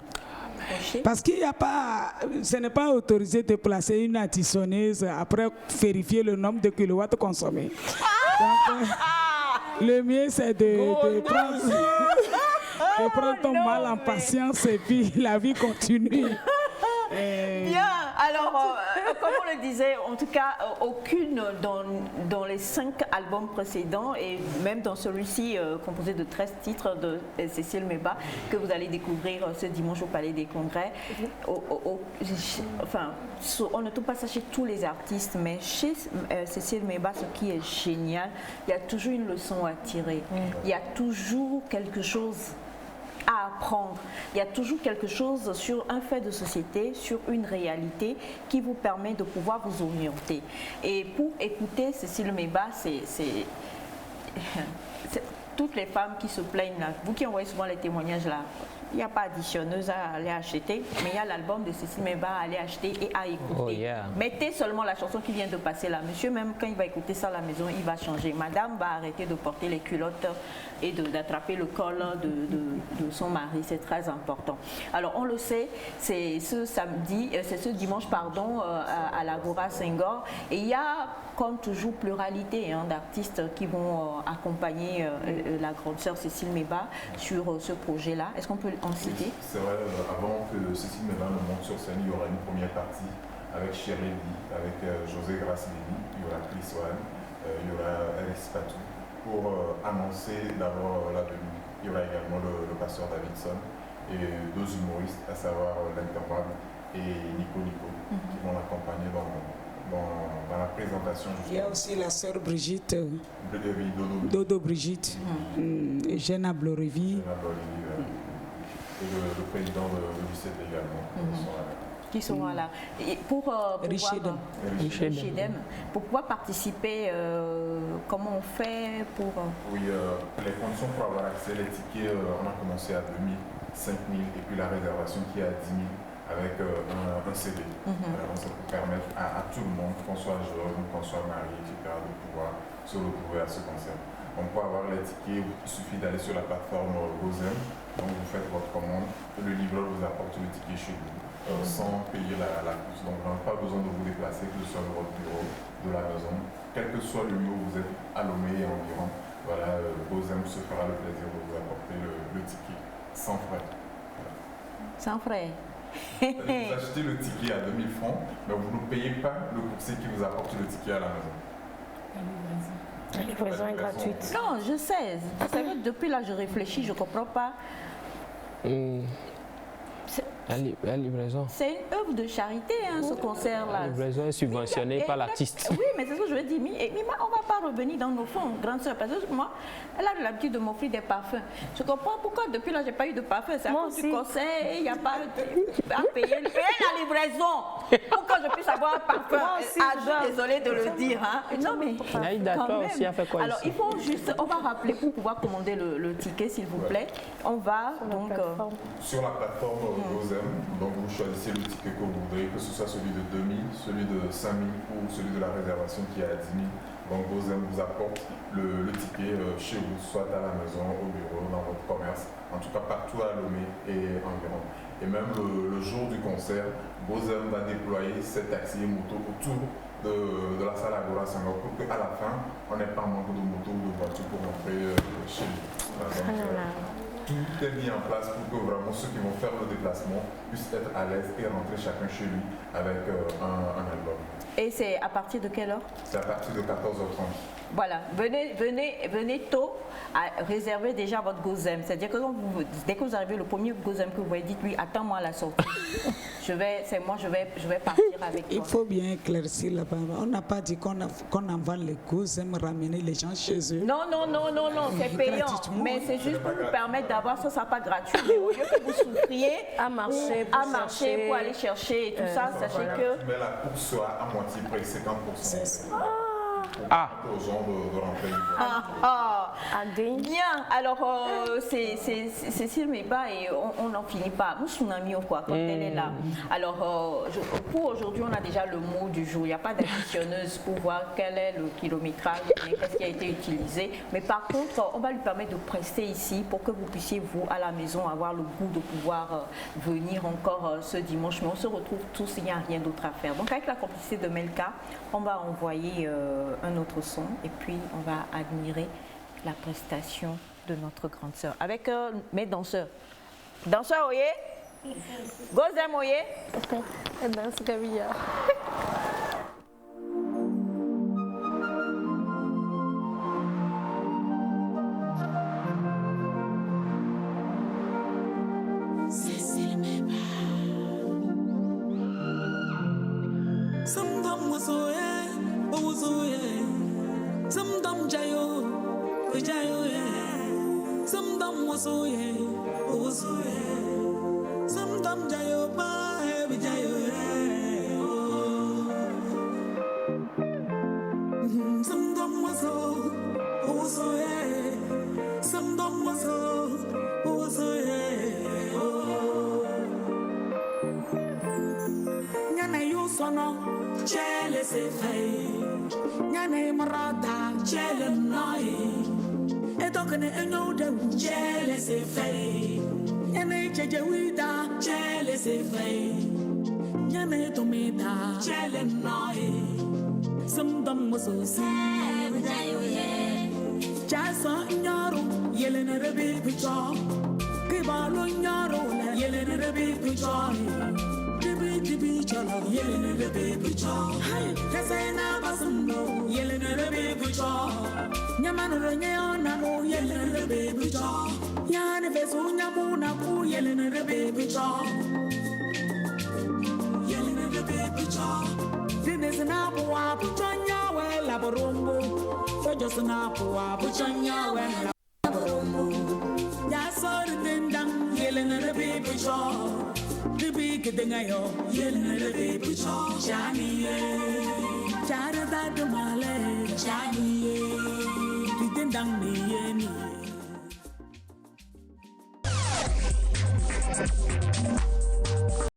Parce qu'il n'y a pas, ce n'est pas autorisé de placer une additionniste après vérifier le nombre de kilowatts consommés. Donc, le mieux, c'est de prendre ton mal en patience et puis la vie continue. Bien, alors, comme on le disait, en tout cas, aucune dans les 5 albums précédents et même dans celui-ci composé de 13 titres de Cécile Meba que vous allez découvrir ce dimanche au Palais des Congrès. Enfin, on ne trouve pas ça chez tous les artistes, mais chez Cécile Meba, ce qui est génial, il y a toujours une leçon à tirer. Il y a toujours quelque chose à apprendre. Il y a toujours quelque chose sur un fait de société, sur une réalité qui vous permet de pouvoir vous orienter. Et pour écouter Cécile Meba, c'est toutes les femmes qui se plaignent là, vous qui envoyez souvent les témoignages là, il n'y a pas additionneuse à aller acheter, mais il y a l'album de Cécile Meba à aller acheter et à écouter. Oh yeah. Mettez seulement la chanson qui vient de passer là. Monsieur, même quand il va écouter ça à la maison, il va changer. Madame va arrêter de porter les culottes et d'attraper le col de son mari. C'est très important. Alors, on le sait, c'est ce dimanche, pardon, à l'Agora Senghor. Et il y a, comme toujours, pluralité d'artistes qui vont accompagner la grande sœur Cécile Meba sur ce projet-là. Est-ce qu'on peut en citer? C'est vrai, avant que Cécile Meba ne monte sur scène, il y aura une première partie avec Chérie, avec José Gracilini, il y aura Chris One, il y aura Alice Patou pour annoncer d'abord la venue. Il y aura également le pasteur Davidson et 2 humoristes, à savoir l'Intervalle et Nico qui vont l'accompagner dans la présentation. Il y a aussi la sœur Brigitte, Dodo Brigitte, et Jenna Blorevi. Et le président de l'UCEP également. Qui seront là. Et pour pouvoir participer, comment on fait pour... Oui, les conditions pour avoir accès, les tickets, on a commencé à 2 000, 5 000 et puis la réservation qui est à 10 000 avec un CD. Ça peut permettre à tout le monde, qu'on soit jeune, qu'on soit marié, etc., de pouvoir se retrouver à ce concert. On peut avoir les tickets, il suffit d'aller sur la plateforme Gozem, donc vous faites votre commande, le livreur vous apporte le ticket chez vous, sans payer la course. Donc vous n'avez pas besoin de vous déplacer, que ce soit dans votre bureau, de la maison, quel que soit le lieu où vous êtes à Lomé et environ. Voilà, Gozem se fera le plaisir de vous apporter le ticket. sans frais. Sans frais. Vous achetez le ticket à 2000 francs, mais vous ne payez pas le coursier qui vous apporte le ticket à la maison. La livraison est gratuite. Non, je sais. Vous savez, depuis là, je réfléchis, je ne comprends pas. La livraison. C'est une œuvre de charité, hein, ce concert-là. La livraison est subventionnée par l'artiste. Oui, mais c'est ce que je veux dire. Mima, on ne va pas revenir dans nos fonds, grande soeur, parce que moi, elle a l'habitude de m'offrir des parfums. Je comprends pourquoi depuis là, je n'ai pas eu de parfum. C'est à cause du concert, il n'y a pas à payer la livraison pour que je puisse avoir un parfum. Je suis désolée de le dire. Hein. Non, mais d'accord aussi a fait quoi? Alors, il faut juste, on va rappeler pour pouvoir commander le ticket, s'il vous plaît. On va donc... Sur la plateforme GoZem, donc vous choisissez le ticket que vous voudrez, que ce soit celui de 2000, celui de 5000 ou celui de la réservation qui est à 10 000. Donc GoZem vous apporte le ticket chez vous, soit à la maison, au bureau, dans votre commerce, en tout cas partout à Lomé et environ. Et même le jour du concert, GoZem va déployer ses taxis et motos autour de la salle Agora Senghor pour qu'à la fin, on n'ait pas manque de motos ou de voitures pour rentrer chez nous. Tout est mis en place pour que vraiment ceux qui vont faire le déplacement puissent être à l'aise et rentrer chacun chez lui avec un album. Et c'est à partir de quelle heure? C'est à partir de 14h30. Voilà, venez tôt à réserver déjà votre GoZem. C'est-à-dire que dès que vous arrivez, le premier GoZem que vous voyez, dites-lui, attends-moi à la sortie. je vais partir avec toi. Il faut bien éclaircir là-bas. On n'a pas dit qu'on envoie les GoZem ramener les gens chez eux. Non, c'est payant. Mais c'est juste pour vous permettre d'avoir ça, ça pas gratuit. Mais au lieu que vous souffriez à marcher pour aller chercher et tout ça, sachez que... Mais la course sera à moitié près, 50%. Aux gens de rentrer. Bien, alors c'est Cécile Meba et on n'en finit pas. Nous tsunami ou quoi quand elle est là. Alors pour aujourd'hui on a déjà le mot du jour. Il n'y a pas d'additionneuse pour voir quel est le kilométrage, qu'est-ce qui a été utilisé. Mais par contre on va lui permettre de prester ici pour que vous puissiez vous à la maison avoir le goût de pouvoir venir encore ce dimanche. Mais on se retrouve tous, il n'y a rien d'autre à faire. Donc avec la complicité de Melka, on va envoyer un autre son et puis on va admirer la prestation de notre grande sœur avec mes danseurs. Danseurs, oyez? GoZem, oyez? Danse Camilla. Cécile Meba. Somdom wasoye, owosoye. Somdom jayo, jayo ye. Somdom wasoye, owosoye. Somdom jayo ba, jayo ye. Somdom waso, owosoye. Somdom waso, owosoye. Nyana yo sono, chele se fei. Nyana marata, chele noi. E tokene enyo de chele se fei. Nyana cheje wida, chele se fei. Nyana tomita, chele noi. Somdom waso si. Chasa nyaro, yele ne rebi picho. Kibalo nyaro, yele ne rebi picho. Dibi chala, yele ne rebi picho. Kase na basundo, yele ne rebi picho. Nyamano renyona no, yele ne rebi picho. Nyane fesu nyamuna ku, yele ne rebi picho. Yele ne rebi picho. Dinesi na puwa picho nyawe laborumbu. Fojo na puwa picho nyawe laborumbu. Ya sori dindang, yele ne rebi picho. Dibi kedengayo, yele ne rebi picho. Chaniye, chara da dumale. Chaniye, dindang niye niye.